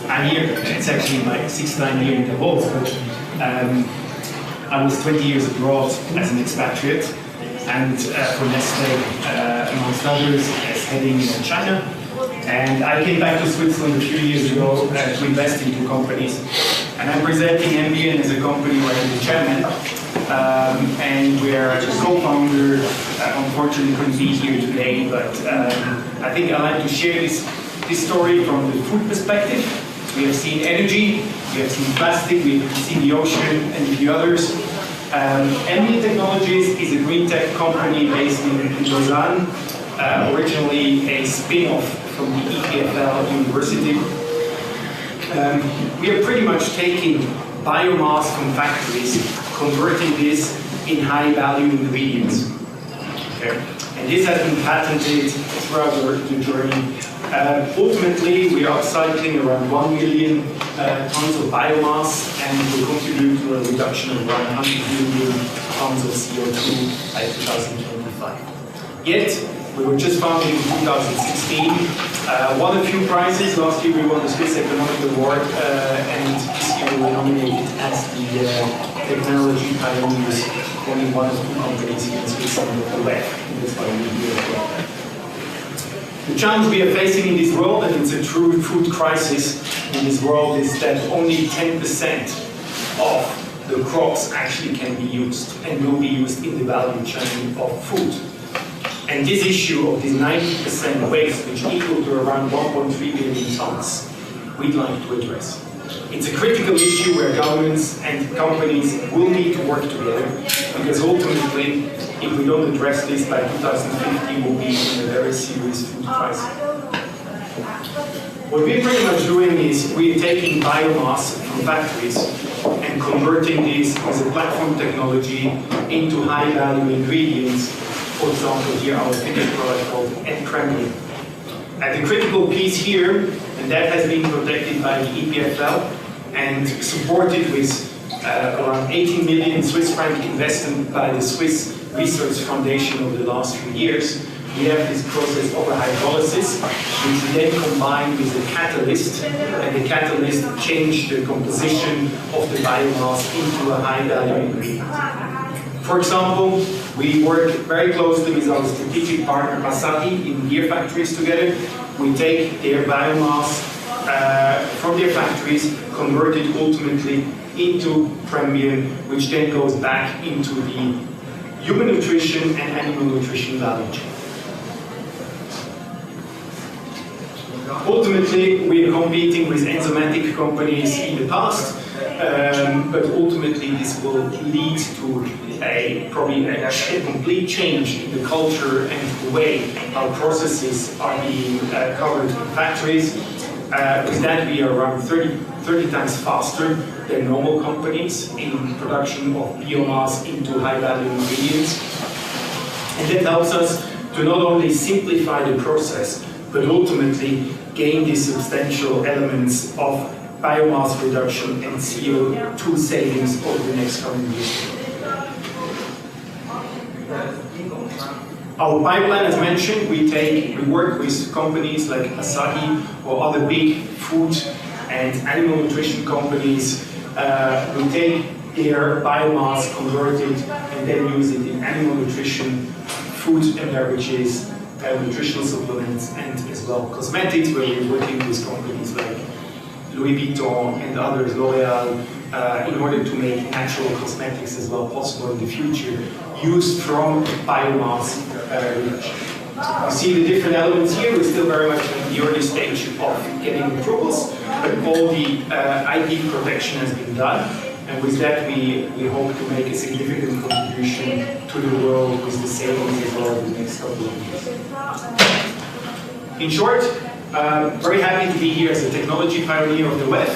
I'm here, it's actually my 6th time here in Davos, but I was 20 years abroad as an expatriate, and for Nestle, amongst others, as heading in China. And I came back to Switzerland a few years ago to invest in 2 companies. And I'm presenting MBN as a company where I'm the chairman, and where the co-founder unfortunately couldn't be here today, but I think I'd like to share this story from the food perspective. We have seen energy, we have seen plastic, we have seen the ocean and a few others. MBN Technologies is a green tech company based in Lausanne, originally a spin-off from the EPFL University. We are pretty much taking biomass from factories, converting this in high-value ingredients. Okay. And this has been patented throughout the journey. Ultimately, we are upcycling around 1 million tons of biomass, and will contribute to a reduction of around 100 million tons of CO2 by 2025. Yet, we were just founded in 2016, won a few prizes. Last year we won the Swiss Economic Award, and this year we were nominated as the technology pioneers, only one of 2 companies here in Switzerland that are left. That's why we're here as well. The challenge we are facing in this world, and it's a true food crisis in this world, is that only 10% of the crops actually can be used and will be used in the value chain of food. And this issue of this 90% waste, which equal to around 1.3 billion tons, we'd like to address. It's a critical issue where governments and companies will need to work together, because ultimately, if we don't address this by 2050, we'll be in a very serious food crisis. What we're pretty much doing is we're taking biomass from factories and converting this as a platform technology into high-value ingredients. For example, here our finished product called Premium. And the critical piece here, and that has been protected by the EPFL and supported with around 18 million Swiss franc investment by the Swiss Research Foundation over the last few years. We have this process of hydrolysis, which we then combine with a catalyst, and the catalyst changed the composition of the biomass into a high-value ingredient. For example, we work very closely with our strategic partner Asahi in beer factories together. We take their biomass from their factories, convert it ultimately into Premium, which then goes back into the human nutrition and animal nutrition value chain. Ultimately, we are competing with enzymatic companies in the past, but ultimately this will lead to probably a complete change in the culture and the way how processes are being covered in factories. With that, we are around 30 times faster than normal companies in production of biomass into high-value ingredients. And that helps us to not only simplify the process, but ultimately gain these substantial elements of biomass reduction and CO2 savings over the next coming years. Our pipeline, as mentioned, we work with companies like Asahi or other big food and animal nutrition companies. We take their biomass, convert it, and then use it in animal nutrition, food and beverages, nutritional supplements, and as well cosmetics, where we're working with companies like Louis Vuitton and others, L'Oreal, in order to make natural cosmetics as well possible in the future, used from biomass reduction. You see the different elements here. We're still very much in the early stage of getting approvals, but all the IP protection has been done. And with that, we hope to make a significant contribution to the world with the savings as well in the next couple of years. In short, very happy to be here as a technology pioneer of the web,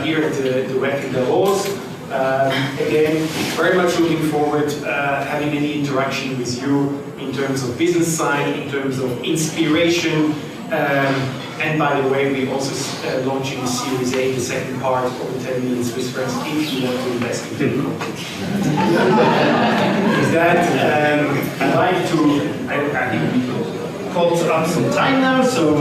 here at the web in Davos. Again, very much looking forward having any interaction with you in terms of business side, in terms of inspiration, and by the way, we're also launching a Series A, the second part of the 10 million Swiss francs, if you want to invest in technology. With that, I'd like to, I think we called up some time now, so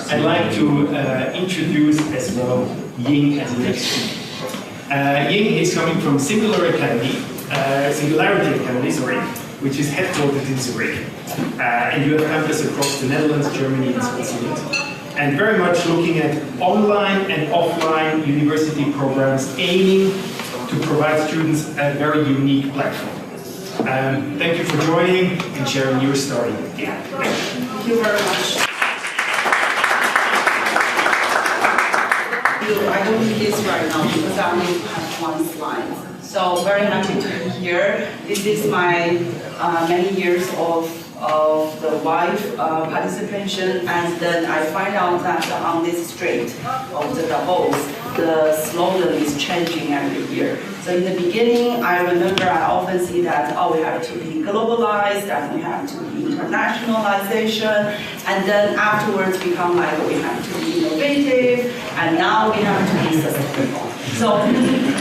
I'd like to introduce as well Ying as the next speaker. Ying is coming from Singularity Academy, which is headquartered in Zurich. And you have campus across the Netherlands, Germany, and Switzerland. And very much looking at online and offline university programs aiming to provide students a very unique platform. Thank you for joining and sharing your story. Thank you very much. I don't need this right now because I only have one slide. So very happy to be here. This is my many years of the live participation, and then I find out that on this street of the Davos, the slogan is changing every year. So in the beginning, I remember I often see that, we have to be globalized, and we have to be internationalization, and then afterwards become like we have to be innovative, and now we have to be sustainable. So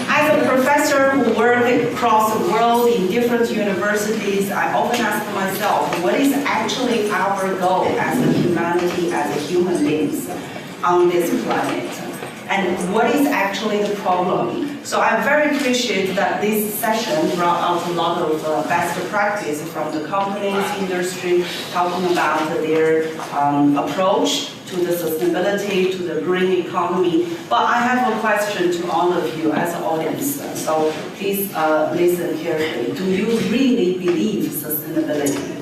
as a professor who worked across the world in different universities, I often ask myself, what is actually our goal as a humanity, as a human beings on this planet? And what is actually the problem? So I very appreciate that this session brought out a lot of best practice from the companies, industry, talking about their approach to the sustainability, to the green economy. But I have a question to all of you as an audience. So please listen carefully. Do you really believe sustainability?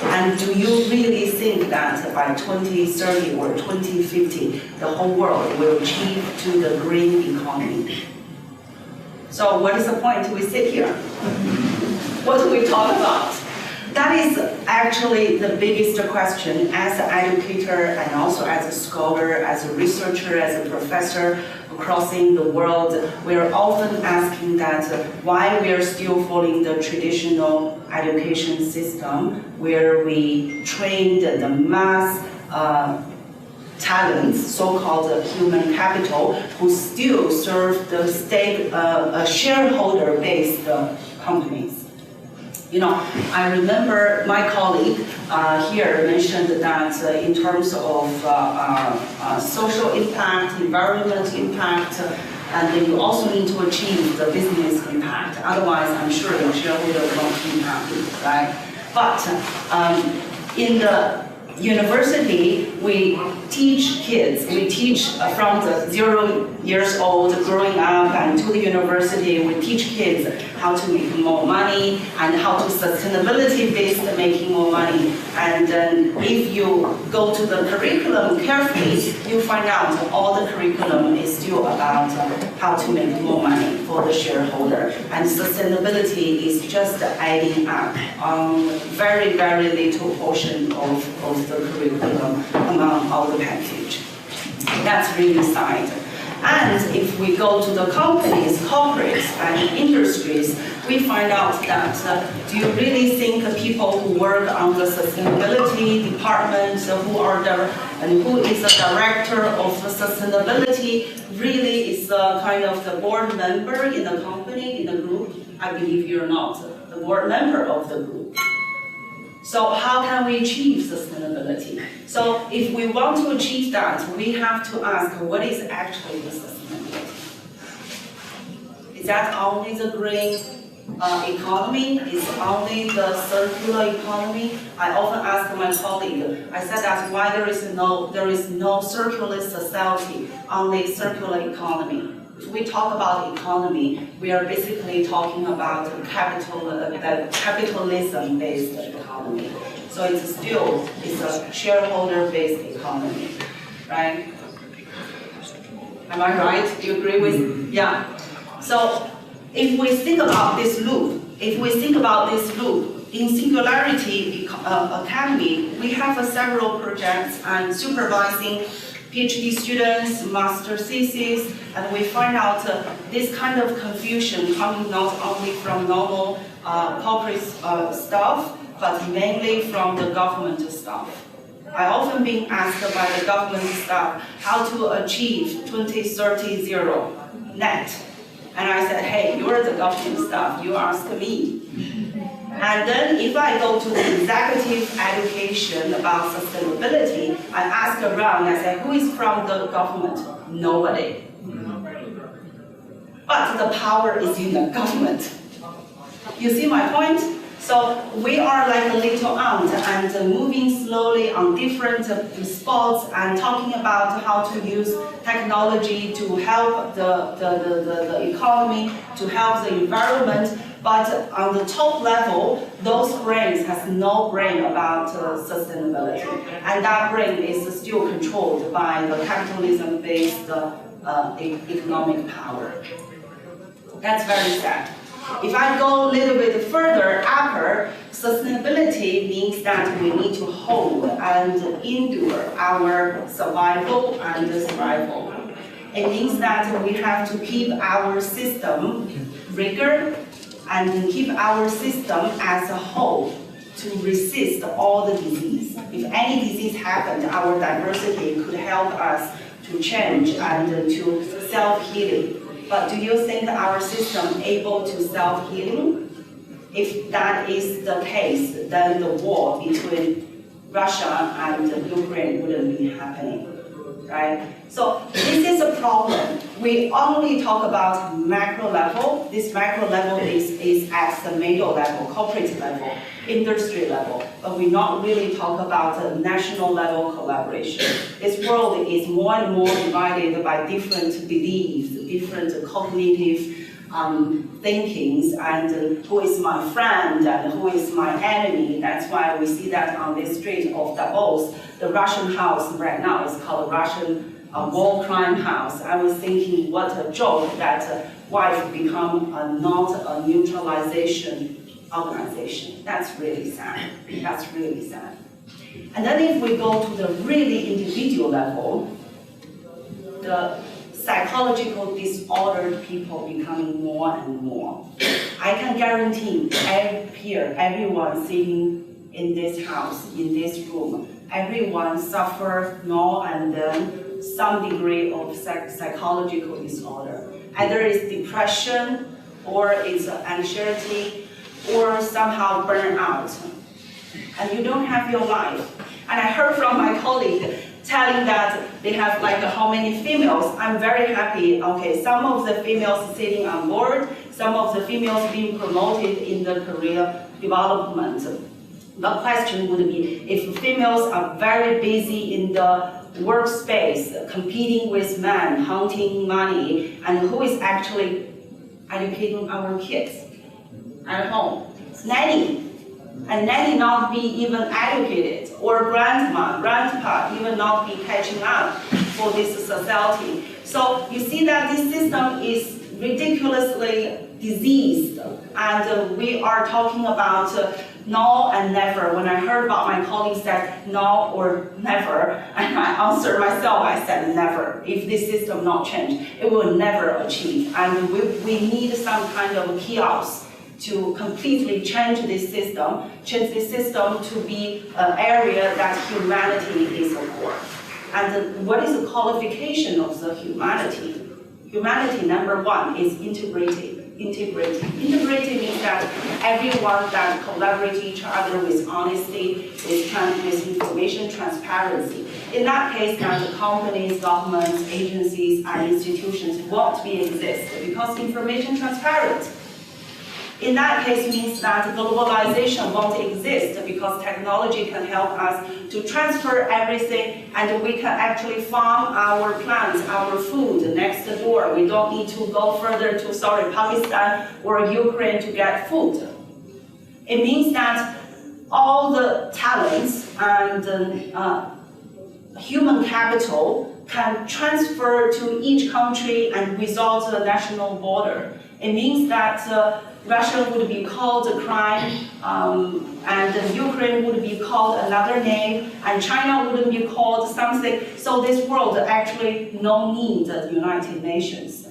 And do you really think that by 2030 or 2050, the whole world will achieve to the green economy? So what is the point we sit here? What do we talk about? That is actually the biggest question as an educator and also as a scholar, as a researcher, as a professor across the world. We're often asking that why we are still following the traditional education system where we trained the mass talents, so-called human capital, who still serve the state shareholder-based companies. You know, I remember my colleague here mentioned that in terms of social impact, environment impact, and then you also need to achieve the business impact. Otherwise, I'm sure the shareholder won't be happy, right? But in the university, we teach kids, we teach from the 0 years old growing up and to the university, we teach kids how to make more money and how to sustainability-based making more money. And then if you go to the curriculum carefully, you find out all the curriculum is still about how to make more money for the shareholder. And sustainability is just adding up on very, very little portion of the curriculum among all the package. That's really side. And if we go to the companies, corporates, and industries, we find out that do you really think people who work on the sustainability department, who is the director of sustainability, really is kind of the board member in the company, in the group? I believe you're not the board member of the group. So how can we achieve sustainability? So if we want to achieve that, we have to ask, what is actually the sustainability? Is that only the green economy? Is only the circular economy? I often ask my colleague, I said that why there is no circular society, only circular economy. If we talk about economy, we are basically talking about capitalism-based economy. So it's a shareholder-based economy, right? Am I right? Do you agree with? Yeah. So if we think about this loop, in Singularity Academy, we have several projects and supervising PhD students, master thesis, and we find out this kind of confusion coming not only from normal corporate staff, but mainly from the government staff. I often been asked by the government staff how to achieve 2030 net. And I said, hey, you're the government staff, you ask me. And then if I go to the executive education about sustainability, I ask around, I say, who is from the government? Nobody. But the power is in the government. You see my point? So we are like a little ant and moving slowly on different spots and talking about how to use technology to help the economy, to help the environment. But on the top level, those brains has no brain about sustainability. And that brain is still controlled by the capitalism-based economic power. That's very sad. If I go a little bit further upper, sustainability means that we need to hold and endure our survival and survival. It means that we have to keep our system rigor and keep our system as a whole to resist all the disease. If any disease happened, our diversity could help us to change and to self-healing. But do you think our system able to self-healing? If that is the case, then the war between Russia and Ukraine wouldn't be happening, right? So this is a problem. We only talk about macro level. This macro level is at the middle level, corporate level, industry level, but we not really talk about the national level collaboration. This world is more and more divided by different beliefs, different cognitive thinkings, and who is my friend and who is my enemy. That's why we see that on this street of Davos, the Russian house right now is called Russian war crime house. I was thinking what a joke that wife become not a neutralization organization. That's really sad. That's really sad. And then if we go to the really individual level, the psychological disordered people becoming more and more. I can guarantee everyone sitting in this house, in this room, everyone suffer more and then some degree of psychological disorder. Either it's depression, or it's anxiety, or somehow burnout. And you don't have your life. And I heard from my colleague telling that they have like how many females. I'm very happy. Okay, some of the females sitting on board, some of the females being promoted in the career development. The question would be, if females are very busy in the workspace, competing with men, hunting money, and who is actually educating our kids at home? Nanny. And nanny not be even educated, or grandma, grandpa even not be catching up for this society. So you see that this system is ridiculously diseased, and we are talking about now and never. When I heard about my colleagues said now or never, and I answered myself, I said never. If this system not change, it will never achieve. And we need some kind of kiosk to completely change this system to be an area that humanity is a core. And what is the qualification of the humanity? Humanity, number one, is integrated. Integrated means that everyone that collaborates each other with honesty, with information transparency. In that case, that the companies, governments, agencies, and institutions won't exist because information transparent. In that case means that globalization won't exist because technology can help us to transfer everything, and we can actually farm our plants, our food next door. We don't need to go further to, Pakistan or Ukraine to get food. It means that all the talents and human capital can transfer to each country and without a national border. It means that Russia would be called a crime, and Ukraine would be called another name, and China wouldn't be called something. So this world actually no need the United Nations.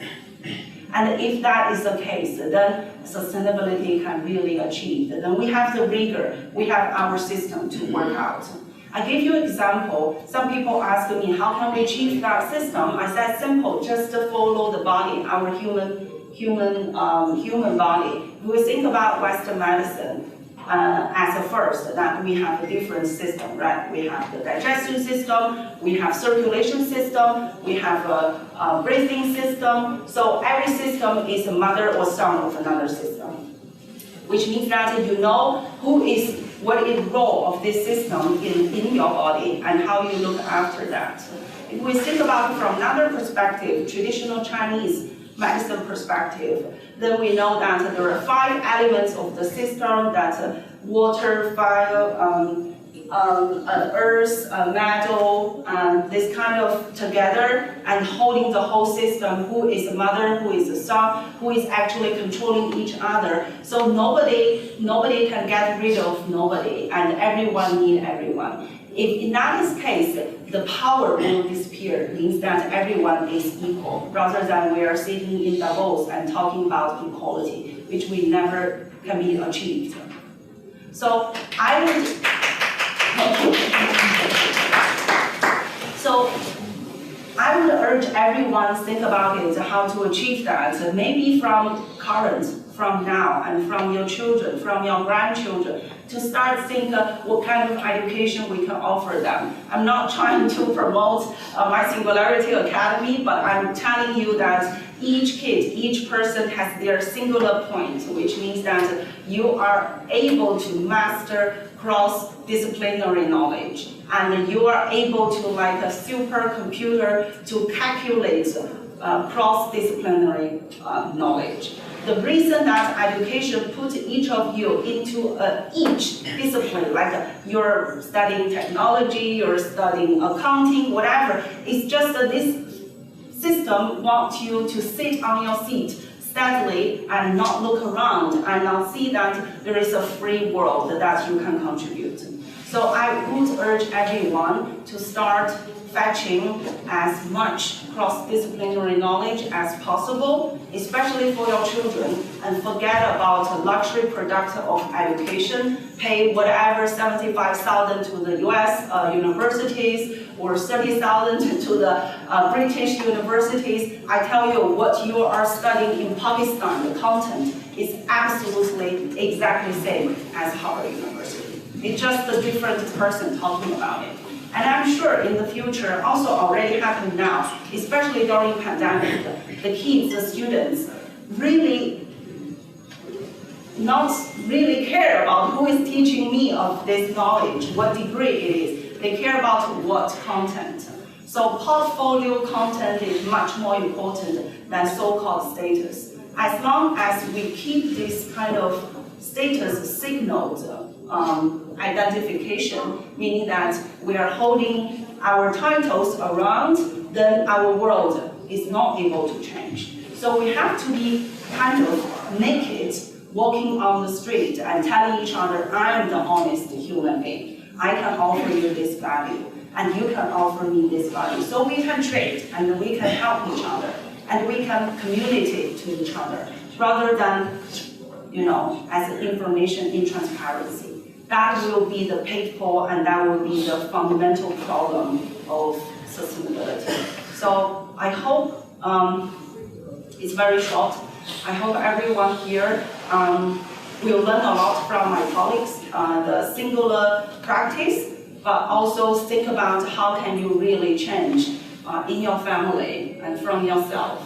And if that is the case, then sustainability can really achieve. Then we have the rigor, we have our system to work out. I give you an example. Some people ask me, how can we achieve that system? I said simple, just follow the body, our human body. We think about Western medicine as a first, that we have a different system, right? We have the digestion system, we have circulation system, we have a breathing system. So every system is a mother or son of another system, which means that you know what is the role of this system in your body and how you look after that. If we think about it from another perspective, traditional Chinese medicine perspective, then we know that there are 5 elements of the system, that water, fire, earth, metal, this kind of together and holding the whole system, who is the mother, who is the son, who is actually controlling each other. So nobody can get rid of nobody, and everyone needs everyone. If in that case, the power will disappear, means that everyone is equal, rather than we are sitting in Davos and talking about equality, which we never can be achieved. So I would urge everyone to think about it, how to achieve that, maybe from now, and from your children, from your grandchildren, to start think what kind of education we can offer them. I'm not trying to promote my Singularity Academy, but I'm telling you that each kid, each person has their singular point, which means that you are able to master cross-disciplinary knowledge, and you are able to, like a supercomputer, to calculate cross-disciplinary knowledge. The reason that education puts each of you into each discipline, like you're studying technology, you're studying accounting, whatever, it's just that this system wants you to sit on your seat steadily and not look around and not see that there is a free world that you can contribute. So I would urge everyone to start fetching as much cross-disciplinary knowledge as possible, especially for your children, and forget about a luxury product of education. Pay whatever $75,000 to the US universities or $30,000 to the British universities. I tell you, what you are studying in Pakistan, the content is absolutely exactly the same as Harvard University. It's just a different person talking about it. And I'm sure in the future, also already happening now, especially during pandemic, the kids, the students, really not really care about who is teaching me of this knowledge, what degree it is. They care about what content. So portfolio content is much more important than so-called status. As long as we keep this kind of status signaled identification, meaning that we are holding our titles around, then our world is not able to change. So we have to be kind of naked, walking on the street and telling each other, I am the honest human being. I can offer you this value, and you can offer me this value. So we can trade, and we can help each other, and we can communicate to each other, rather than, as information in transparency. That will be the pitfall, and that will be the fundamental problem of sustainability. So I hope it's very short. I hope everyone here will learn a lot from my colleagues, the singular practice, but also think about how can you really change in your family and from yourself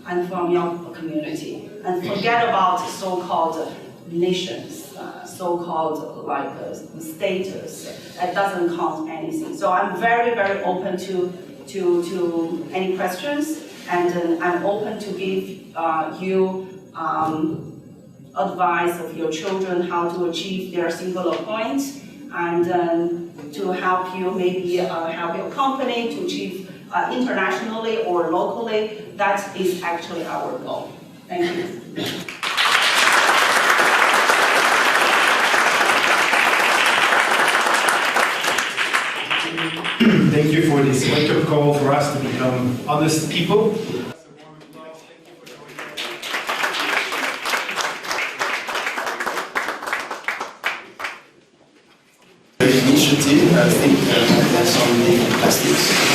and from your community, and forget about so-called nations, so-called like status. That doesn't count anything. So I'm very, very open to any questions, and I'm open to give you advice of your children how to achieve their singular point, and to help you maybe help your company to achieve internationally or locally. That is actually our goal. Thank you. Thank you for this wake-up call for us to become honest people. Initiative, I think that's on the plastics.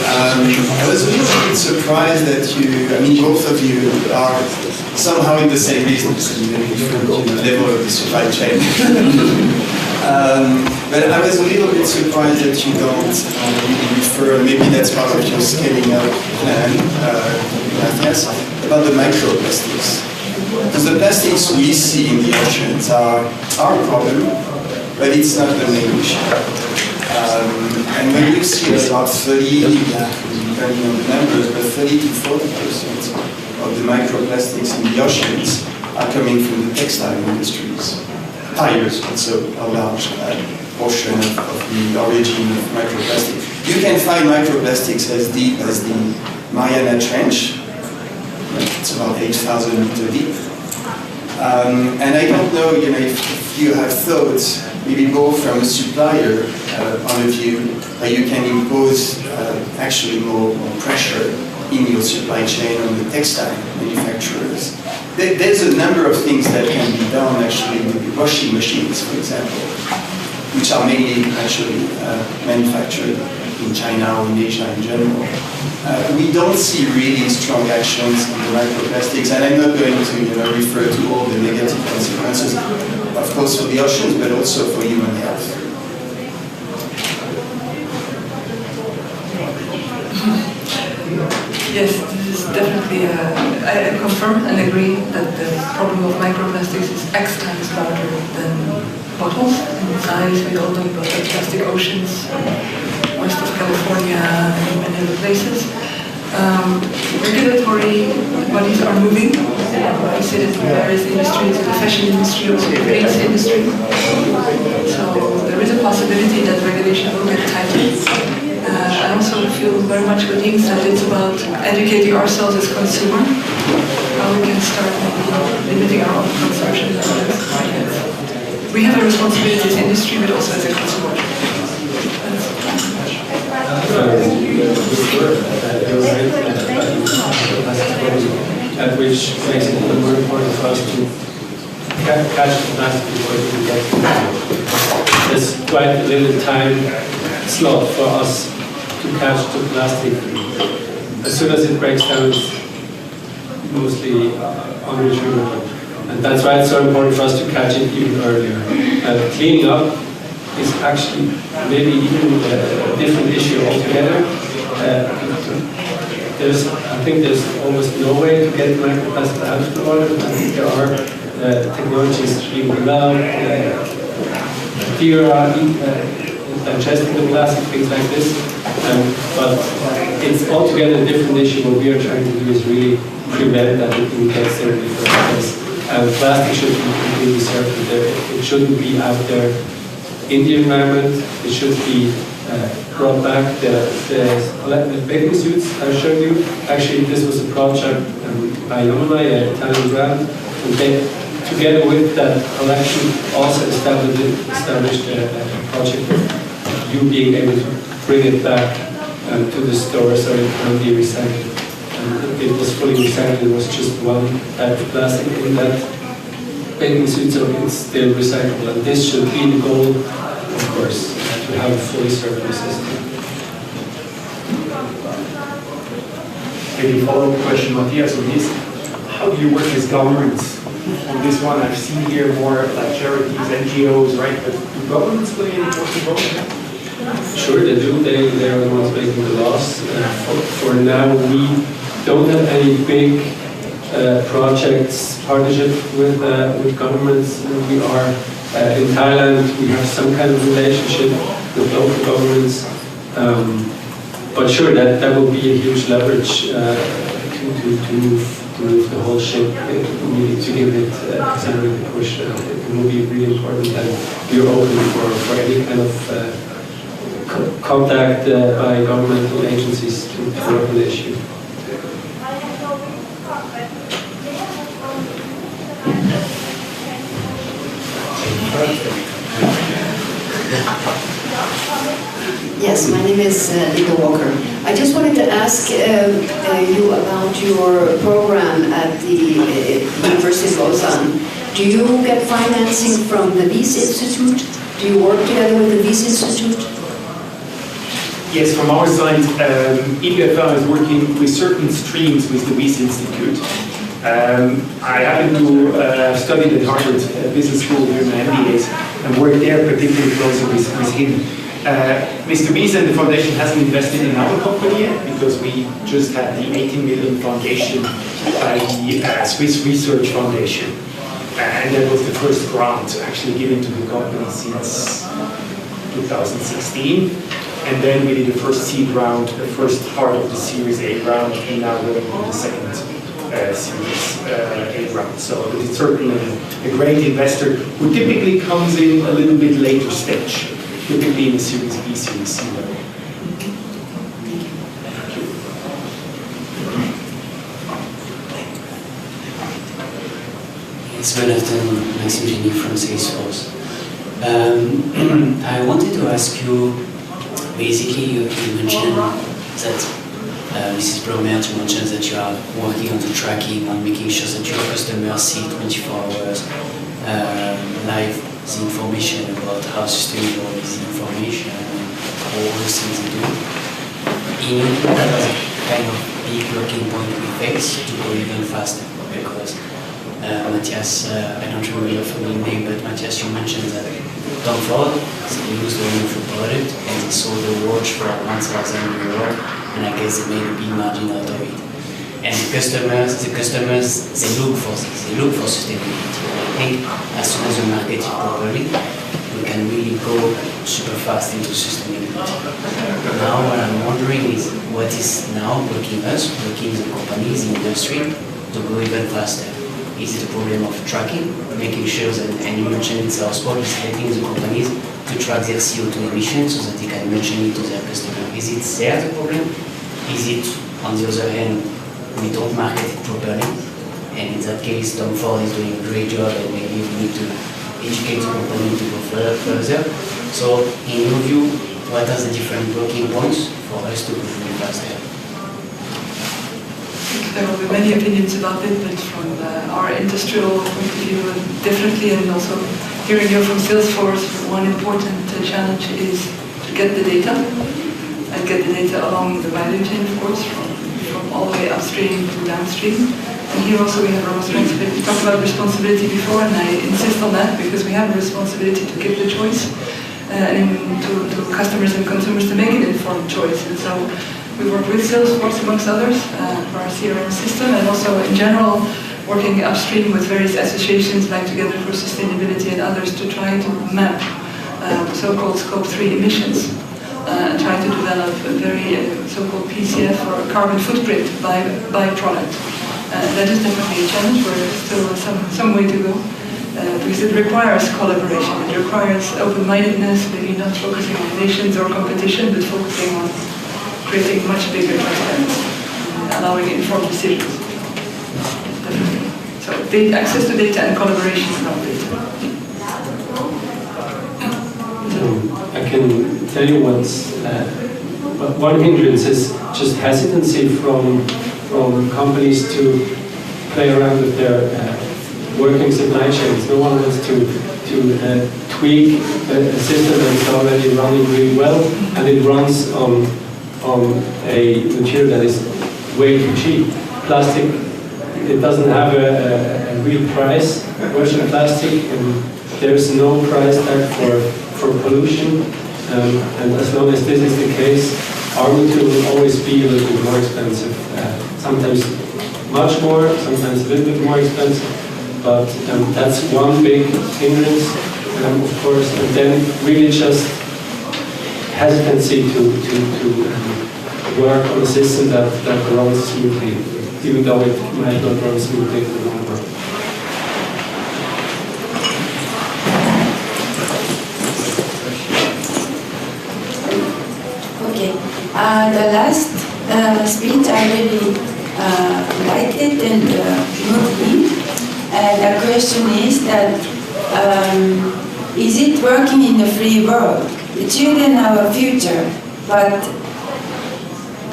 I was a little bit surprised that both of you are somehow in the same business, even different level of the supply chain. But I was a little bit surprised that you don't really refer, maybe that's part of your scaling up plan, Matthias, about the microplastics. Because the plastics we see in the oceans are a problem, but it's not the main issue. And when you see about 30, depending on the numbers, but 30 to 40% of the microplastics in the oceans are coming from the textile industries. Tires, also a large portion of the origin of microplastics. You can find microplastics as deep as the Mariana Trench. It's about 8,000 meters deep. And I don't know, if you have thought, maybe go from a supplier point of view, that you can impose actually more pressure in your supply chain on the textile manufacturers. There's a number of things that can be done actually with washing machines, for example, which are mainly actually manufactured in China or in Asia in general. We don't see really strong actions on the microplastics, and I'm not going to refer to all the negative consequences, of course, for the oceans, but also for human health. Yes, this is definitely, I confirm and agree that the problem of microplastics is X times larger than bottles in size. We all know about the plastic oceans, west of California and many other places. Regulatory bodies are moving. I see it in various industries, in the fashion industry, also the paints industry. So there is a possibility that regulation will get tighter. I also feel very much what Ying said. It's about educating ourselves as consumers, how we can start maybe limiting our own consumption levels. We have a responsibility as industry, but also as a consumer. Which makes it even more important for us to catch the plastic before it can get to the There's quite a little time slot for us to catch the plastic. As soon as it breaks down, it's mostly unretrievable. And that's why it's so important for us to catch it even earlier. Cleaning up is actually maybe even a different issue altogether. I think there's almost no way to get microplastic out of the water. I think there are technologies being developed, digesting the plastic, things like this. But it's altogether a different issue. What we are trying to do is really prevent that it gets there in the first place. Plastic should be completely circular. It shouldn't be out there in the environment. It should be brought back. The bathing suits I showed you, actually this was a project by alumni, an Italian grant, and they, together with that collection, also established a project of you being able to bring it back to the store so it can be recycled. And it was fully recycled. It was just one type of plastic in that bathing suit, so it's still recyclable. And this should be the goal, of course, to have a fully circular system. Maybe a follow-up question, Matthias, on this. How do you work with governments on this one? I've seen here more like charities, NGOs, right? But do governments play an important role? Sure, they do. They are the ones making the laws. For now, we don't have any big projects, partnership with governments. We are in Thailand. We have some kind of relationship with local governments. But sure, that will be a huge leverage to move the whole ship. We need to give it accelerate the push. It will be really important, and we're open for any kind of contact by governmental agencies to work on the issue. Yes, my name is Linda Walker. I just wanted to ask you about your program at the University of Lausanne. Do you get financing from the Wyss Institute? Do you work together with the Wyss Institute? Yes, from our side, EPFL is working with certain streams with the Wyss Institute. I happen to study at Harvard Business School here in my MBAs and work there particularly closely with him. Mr. Wyss and the foundation hasn't invested in our company yet because we just had the 18 million foundation by the Swiss Research Foundation. And that was the first grant actually given to the company since 2016. And then we did the first seed round, the first part of the Series A round, and now we're on the second Series A round. So it's certainly a great investor who typically comes in a little bit later stage, typically in the Series B, Series C level. It's good afternoon, Maxime Genie from Salesforce. I wanted to ask you, basically you mentioned that Mrs. Bromer mentioned that you are working on the tracking, on making sure that your customers see 24 hours live the information about how sustainable is the information and all those things they do. In that kind of big blocking point we face to go even faster, because Matthias, I don't remember your full name, but Matthias, you mentioned that Tom Ford, they used the wonderful product and they sold the watch for €1,000, and I guess they made a big margin out of it. And the customers, they look for this, they look for sustainability. And I think as soon as we market it properly, we can really go super fast into sustainability. Now what I'm wondering is what is now blocking us, blocking the companies, the industry, to go even faster? Is it a problem of tracking, making sure that, and you mentioned in Salesforce, is helping the companies to track their CO2 emissions so that they can mention it to their customer? Is it there the problem? Is it, on the other hand, we don't market it properly? And in that case, Tom Ford is doing a great job and maybe we need to educate the company to go further. So, in your view, what are the different blocking points for us to go really faster? There will be many opinions about it, but from our industrial point of view, definitely, and also hearing here from Salesforce, one important challenge is to get the data, and get the data along the value chain, of course, from all the way upstream to downstream. And here also we have a responsibility. We talked about responsibility before, and I insist on that because we have a responsibility to give the choice and to customers and consumers to make an informed choice. And so we work with Salesforce, amongst others, for our CRM system, and also in general, working upstream with various associations like Together for Sustainability and others to try to map so-called Scope 3 emissions, and try to develop a very so-called PCF, or carbon footprint by product. That is definitely a challenge, where there's still some way to go, because it requires collaboration, it requires open-mindedness, maybe not focusing on nations or competition, but focusing on creating much bigger transparency, allowing informed decisions. Definitely. So access to data and collaboration around data. I can tell you one hindrance is just hesitancy from companies to play around with their working supply chains. No one wants to tweak a system that's already running really well, and it runs on a material that is way too cheap. Plastic, it doesn't have a real price, virgin plastic, and there's no price tag for pollution. And as long as this is the case, our material will always be a little bit more expensive. Sometimes much more, sometimes a little bit more expensive, but that's one big hindrance, of course. And then really just hesitancy to work on a system that runs smoothly, even though it might not run smoothly for the long run. Okay. The last speech, I really liked it and moved me. The question is that is it working in the free world? The children are our future, but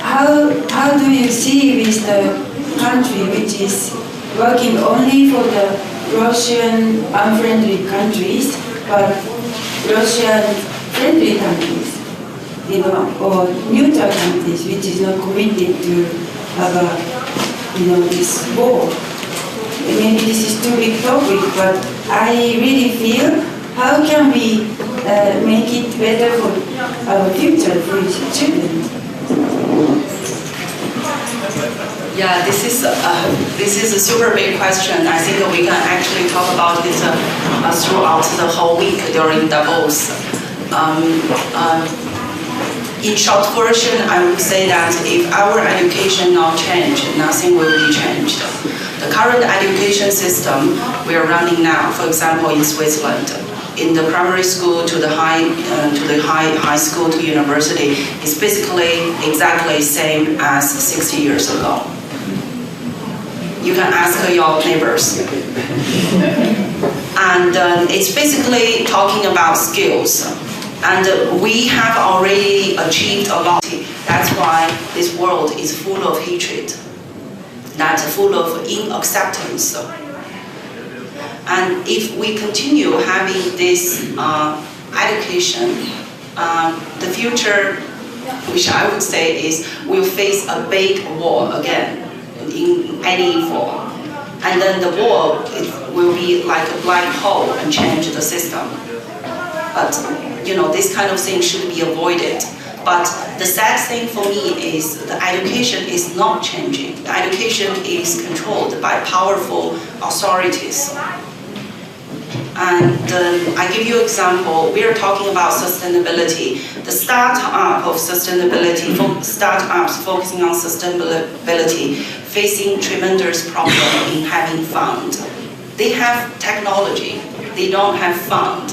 how do you see with the country which is working only for the Russian unfriendly countries, but Russian-friendly countries, you know, or neutral countries which is not committed to have a, you know, this war? Maybe this is too big topic, but I really feel how can we make it better for our future, for children? Yeah, this is a super big question. I think we can actually talk about it throughout the whole week during Davos. In short version, I would say that if our education not change, nothing will be changed. The current education system we are running now, for example, in Switzerland, in the primary school to the high school to university, is basically exactly same as 60 years ago. You can ask your neighbors. And it's basically talking about skills. And we have already achieved a lot. That's why this world is full of hatred. That's full of inacceptance. And if we continue having this education, the future, which I would say is, we'll face a big war again in any form. And then the war, it will be like a black hole and change the system. But, you know, this kind of thing should be avoided. But the sad thing for me is the education is not changing. The education is controlled by powerful authorities. And I give you an example. We are talking about sustainability. The startup of sustainability, startups focusing on sustainability, facing tremendous problem in having fund. They have technology. They don't have fund.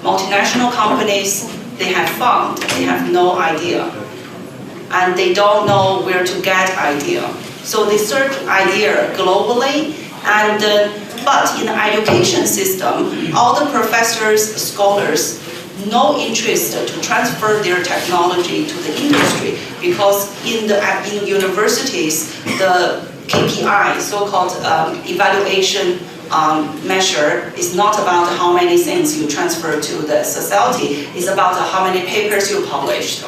Multinational companies, they have fund. They have no idea. And they don't know where to get idea. So they search idea globally, and but in the education system, all the professors, scholars, no interest to transfer their technology to the industry, because in universities, the KPI, so-called evaluation measure, is not about how many things you transfer to the society, it's about how many papers you published.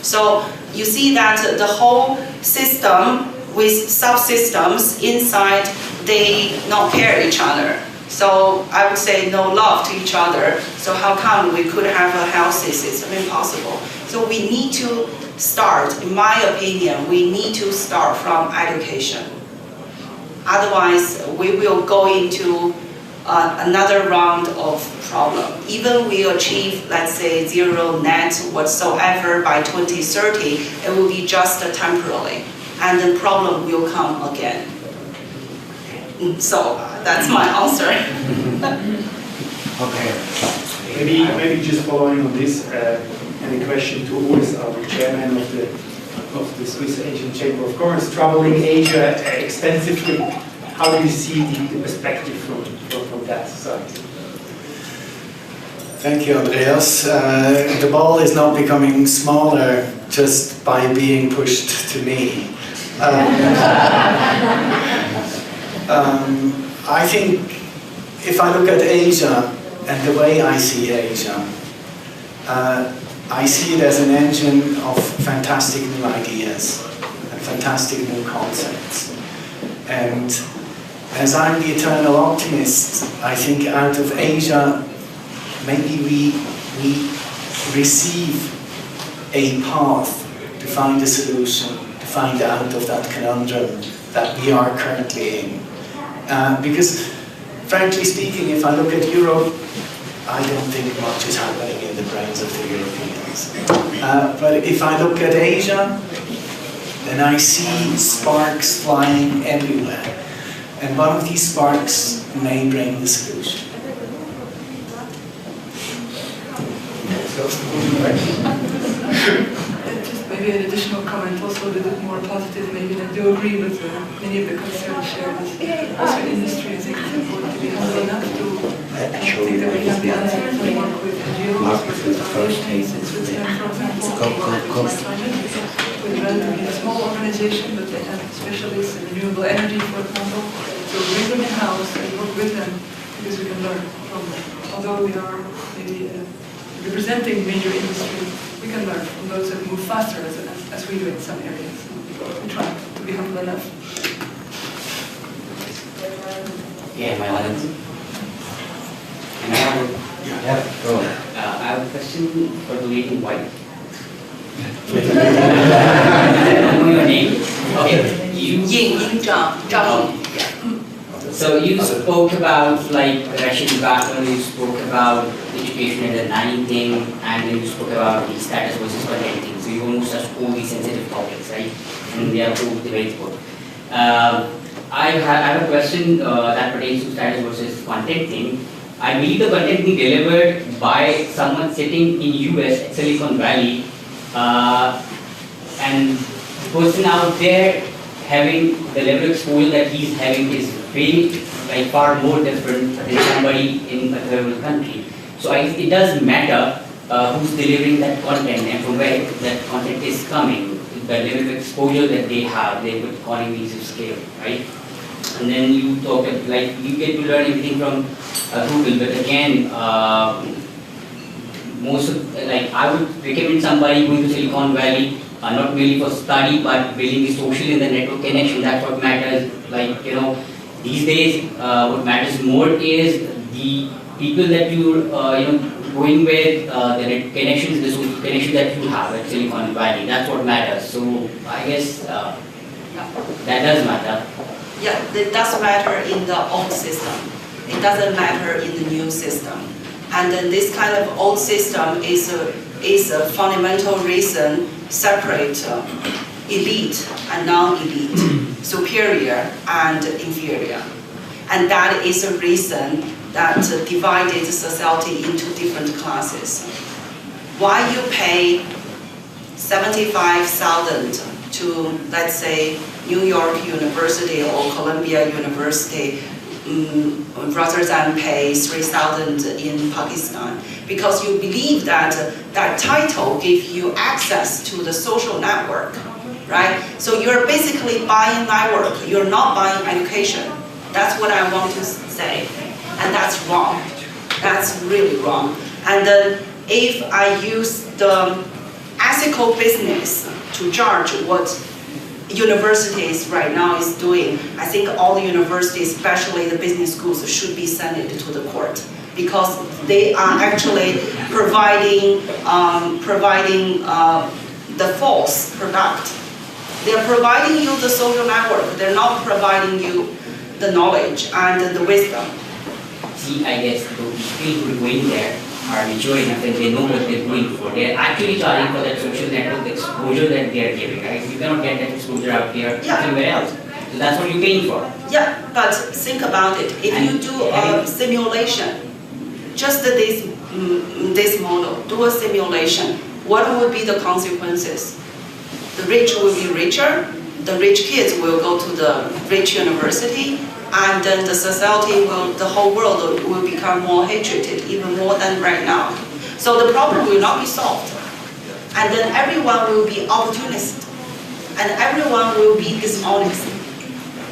So you see that the whole system with subsystems inside, they not pair each other. So I would say no love to each other. So how come we could have a healthy system? Impossible. So we need to start, in my opinion, we need to start from education. Otherwise, we will go into another round of problem. Even we achieve, let's say, zero net whatsoever by 2030, it will be just temporarily. And the problem will come again. So that's my answer. Okay. Maybe just following on this, and a question to Urs, the chairman of the Swiss Asian Chamber of Commerce, traveling Asia extensively. How do you see the perspective from that side? Thank you, Andreas. The ball is not becoming smaller just by being pushed to me. I think if I look at Asia and the way I see Asia, I see it as an engine of fantastic new ideas and fantastic new concepts. And as I'm the eternal optimist, I think out of Asia, maybe we receive a path to find a solution, to find out of that conundrum that we are currently in. Because, frankly speaking, if I look at Europe, I don't think much is happening in the brains of the Europeans. But if I look at Asia, then I see sparks flying everywhere. And one of these sparks may bring the solution. Just maybe an additional comment, also a little bit more positive maybe. I do agree with many of the concerns shared. Also in industry, I think it's important to be humble enough to think that we have the answer to work with NGOs, with foundations in Switzerland, for example. With a relatively small organization, but they have specialists in renewable energy, for example. So bring them in-house and work with them, because we can learn from them. Although we are maybe representing major industry, we can learn from those that move faster as we do in some areas. We try to be humble enough. Yeah, my audience. Yeah, go on. I have a question for the lady in white. I know your name. Okay. So you spoke about like Russian background, you spoke about education and the nanny thing, and then you spoke about the status versus content thing. So you almost touched all these sensitive topics, right? And they are both debatable. I have a question that pertains to status versus content thing. I believe the content being delivered by someone sitting in US at Silicon Valley, and the person out there having the level of exposure that he's having is way, like, far more different than somebody in a third world country. So I guess it does matter who's delivering that content and from where that content is coming, the level of exposure that they have, their economies of scale, right? And then you talk, like, you get to learn everything from Google, but again, most of, like, I would recommend somebody going to Silicon Valley, not merely for study, but building the social and the network connection. That's what matters. Like, you know, these days, what matters more is the people that you, going with, the net connections, the social connection that you have at Silicon Valley. That's what matters. So I guess that does matter. Yeah, it does matter in the old system. It doesn't matter in the new system. And then this kind of old system is a fundamental reason separate elite and non-elite, superior and inferior. And that is a reason that divided society into different classes. Why you pay 75,000 to, let's say, New York University or Columbia University rather than pay 3,000 in Pakistan? Because you believe that that title gives you access to the social network, right? So you're basically buying network, you're not buying education. That's what I want to say. And that's wrong. That's really wrong. And then if I use the ethical business to judge what universities right now is doing, I think all the universities, especially the business schools, should be sent to the court, because they are actually providing the false product. They're providing you the social network. They're not providing you the knowledge and the wisdom. See, I guess the people who are going there are mature enough that they know what they're going for. They're actually charging for that social network exposure that they are giving, right? You cannot get that exposure out there somewhere else. So that's what you're paying for. Yeah, but think about it. If you do a simulation, just this model, do a simulation, what would be the consequences? The rich will be richer, the rich kids will go to the rich university, and then the society will, the whole world will become more hated, even more than right now. So the problem will not be solved. And then everyone will be opportunist, and everyone will be dishonest,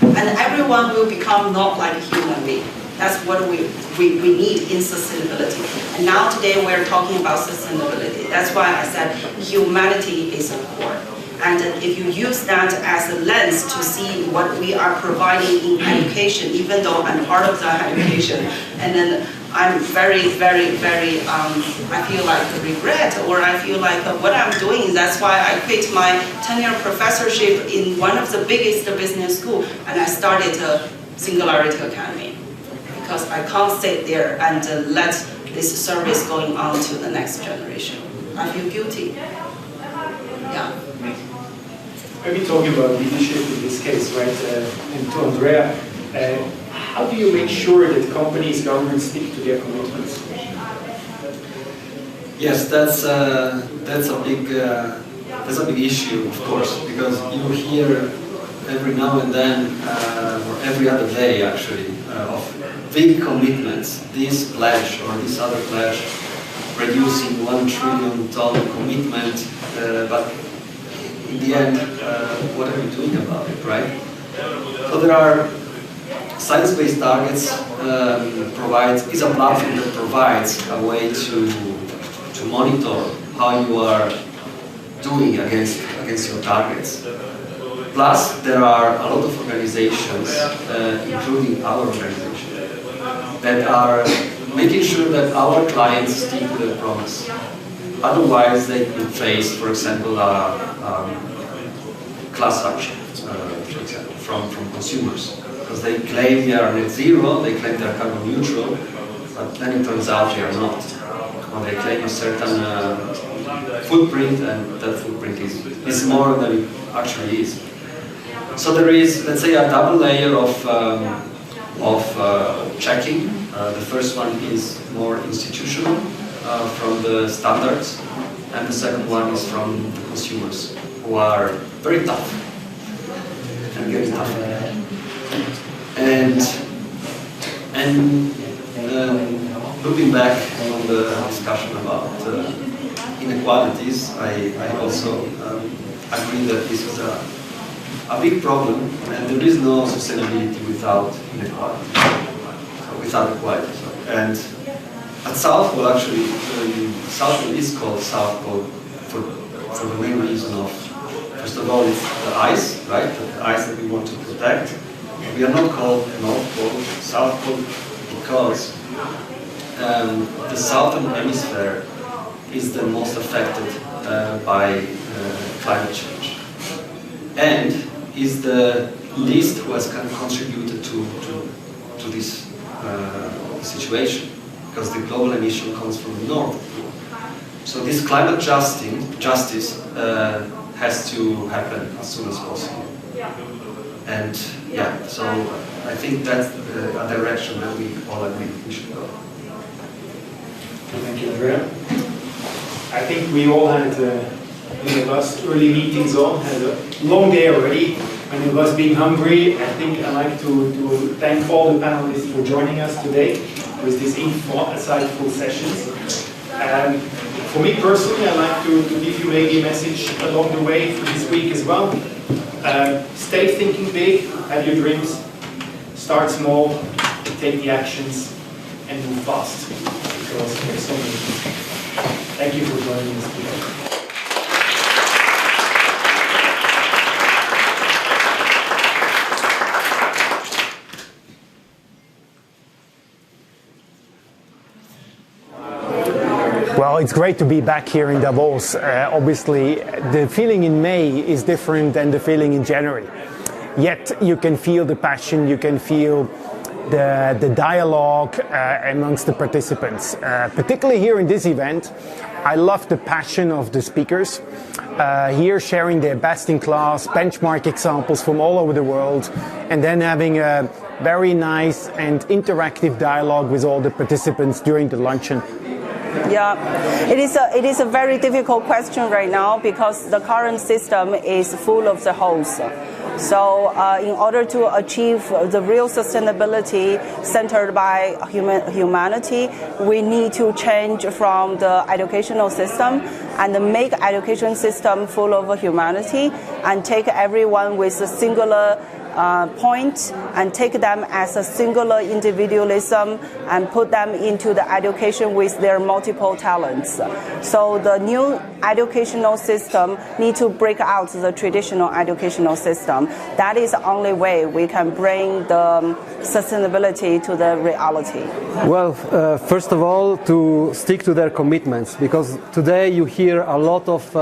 and everyone will become not like a human being. That's what we need in sustainability. And now today we're talking about sustainability. That's why I said humanity is a core. And if you use that as a lens to see what we are providing in education, even though I'm part of the education, and then I'm very, very, very, I feel like regret, or I feel like what I'm doing, that's why I quit my tenure professorship in one of the biggest business schools, and I started a Singularity Academy. Because I can't sit there and let this service going on to the next generation. I feel guilty. Yeah. Maybe talking about leadership in this case, right? And to Andrea, how do you make sure that companies, governments stick to their commitments? Yes, that's a big issue, of course, because you hear every now and then, or every other day actually, of big commitments, this pledge or this other pledge, reducing 1 trillion ton commitment, but in the end, what are we doing about it, right? So there are science-based targets is a platform that provides a way to monitor how you are doing against your targets. Plus, there are a lot of organizations, including our organization, that are making sure that our clients stick to their promise. Otherwise, they could face, for example, class action, for example, from consumers. Because they claim they are net zero, they claim they are carbon neutral, but then it turns out they are not. Or they claim a certain footprint, and that footprint is more than it actually is. So there is, let's say, a double layer of checking. The first one is more institutional, from the standards, and the second one is from the consumers, who are very tough and getting tougher. And looking back on the discussion about inequalities, I also agree that this is a big problem, and there is no sustainability without inequality, without equality. And at South Pole, actually, South Pole is called South Pole for the main reason of, first of all, it's the ice, right? The ice that we want to protect. We are not called North Pole, South Pole, because the southern hemisphere is the most affected by climate change, and is the least who has contributed to this situation, because the global emission comes from the north. So this climate justice has to happen as soon as possible. And yeah, so I think that's a direction that we all agree we should go. Thank you, Andrea. I think we all had in the bus early meetings on, had a long day already, and in the bus being hungry. I think I'd like to thank all the panelists for joining us today with these insightful sessions. For me personally, I'd like to give you maybe a message along the way for this week as well. Stay thinking big, have your dreams, start small, take the actions, and move fast, because there's so many things. Thank you for joining us today. Well, it's great to be back here in Davos. Obviously, the feeling in May is different than the feeling in January. Yet you can feel the passion, you can feel the dialogue amongst the participants. Particularly here in this event, I love the passion of the speakers. Here sharing their best-in-class benchmark examples from all over the world, and then having a very nice and interactive dialogue with all the participants during the luncheon. Yeah, it is a very difficult question right now, because the current system is full of the holes. So in order to achieve the real sustainability centered by humanity, we need to change from the educational system and make education system full of humanity, and take everyone with a singular point, and take them as a singular individualism, and put them into the education with their multiple talents. So the new educational system needs to break out the traditional educational system. That is the only way we can bring the sustainability to the reality. Well, first of all, to stick to their commitments, because today you hear a lot of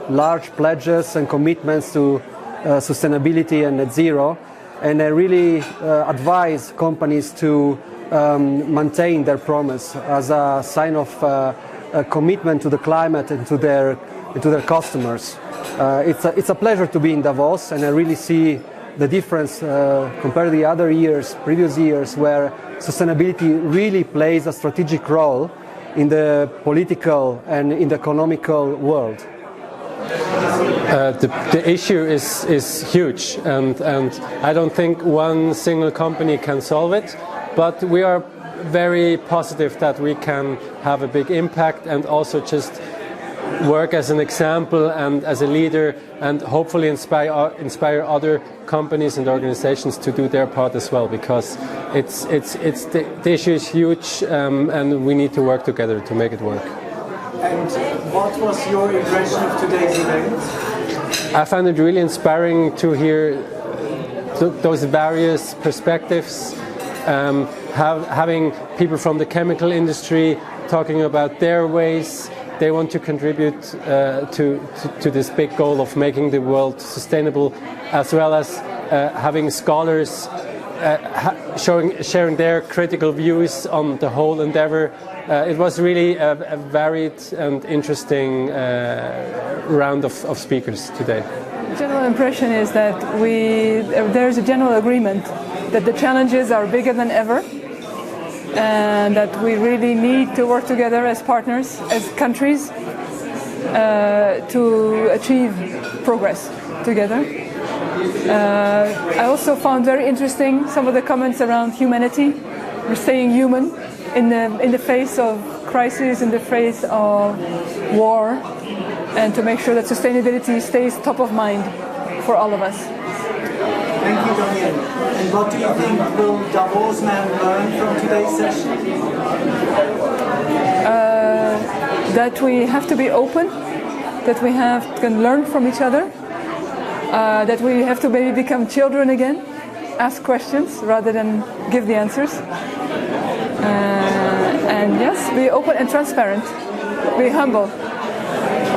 large pledges and commitments to sustainability and net zero, and I really advise companies to maintain their promise as a sign of a commitment to the climate and to their customers. It's a pleasure to be in Davos, and I really see the difference compared to the other years, previous years, where sustainability really plays a strategic role in the political and in the economical world. The issue is huge, and I don't think one single company can solve it. But we are very positive that we can have a big impact and also just work as an example and as a leader, and hopefully inspire other companies and organizations to do their part as well, because the issue is huge, and we need to work together to make it work. And what was your impression of today's event? I found it really inspiring to hear those various perspectives, having people from the chemical industry talking about their ways they want to contribute to this big goal of making the world sustainable, as well as having scholars sharing their critical views on the whole endeavor. It was really a varied and interesting round of speakers today. The general impression is that there's a general agreement that the challenges are bigger than ever, and that we really need to work together as partners, as countries, to achieve progress together. I also found very interesting some of the comments around humanity. We're staying human in the face of crisis, in the face of war, and to make sure that sustainability stays top of mind for all of us. Thank you, Daniel. And what do you think will Davos men learn from today's session? That we have to be open, that we can learn from each other, that we have to maybe become children again, ask questions rather than give the answers. And yes, be open and transparent, be humble.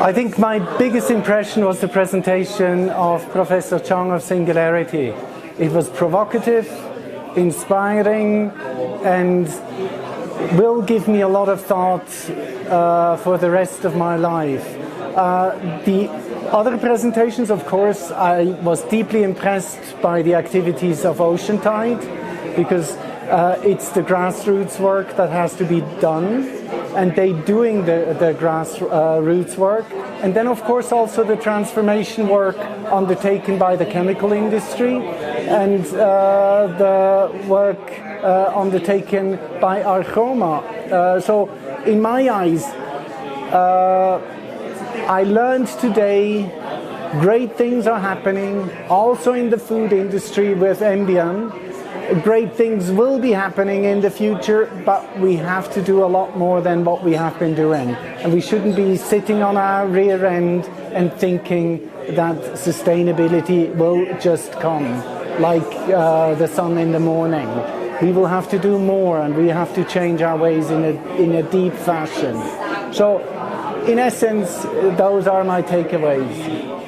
I think my biggest impression was the presentation of Professor Chang of Singularity. It was provocative, inspiring, and will give me a lot of thought for the rest of my life. The other presentations, of course, I was deeply impressed by the activities of Ocean Tide, because it's the grassroots work that has to be done, and they doing the grassroots work. And then, of course, also the transformation work undertaken by the chemical industry, and the work undertaken by Archoma. So, in my eyes, I learned today great things are happening, also in the food industry with Ambien. Great things will be happening in the future, but we have to do a lot more than what we have been doing. And we shouldn't be sitting on our rear end and thinking that sustainability will just come like the sun in the morning. We will have to do more, and we have to change our ways in a deep fashion. So, in essence, those are my takeaways.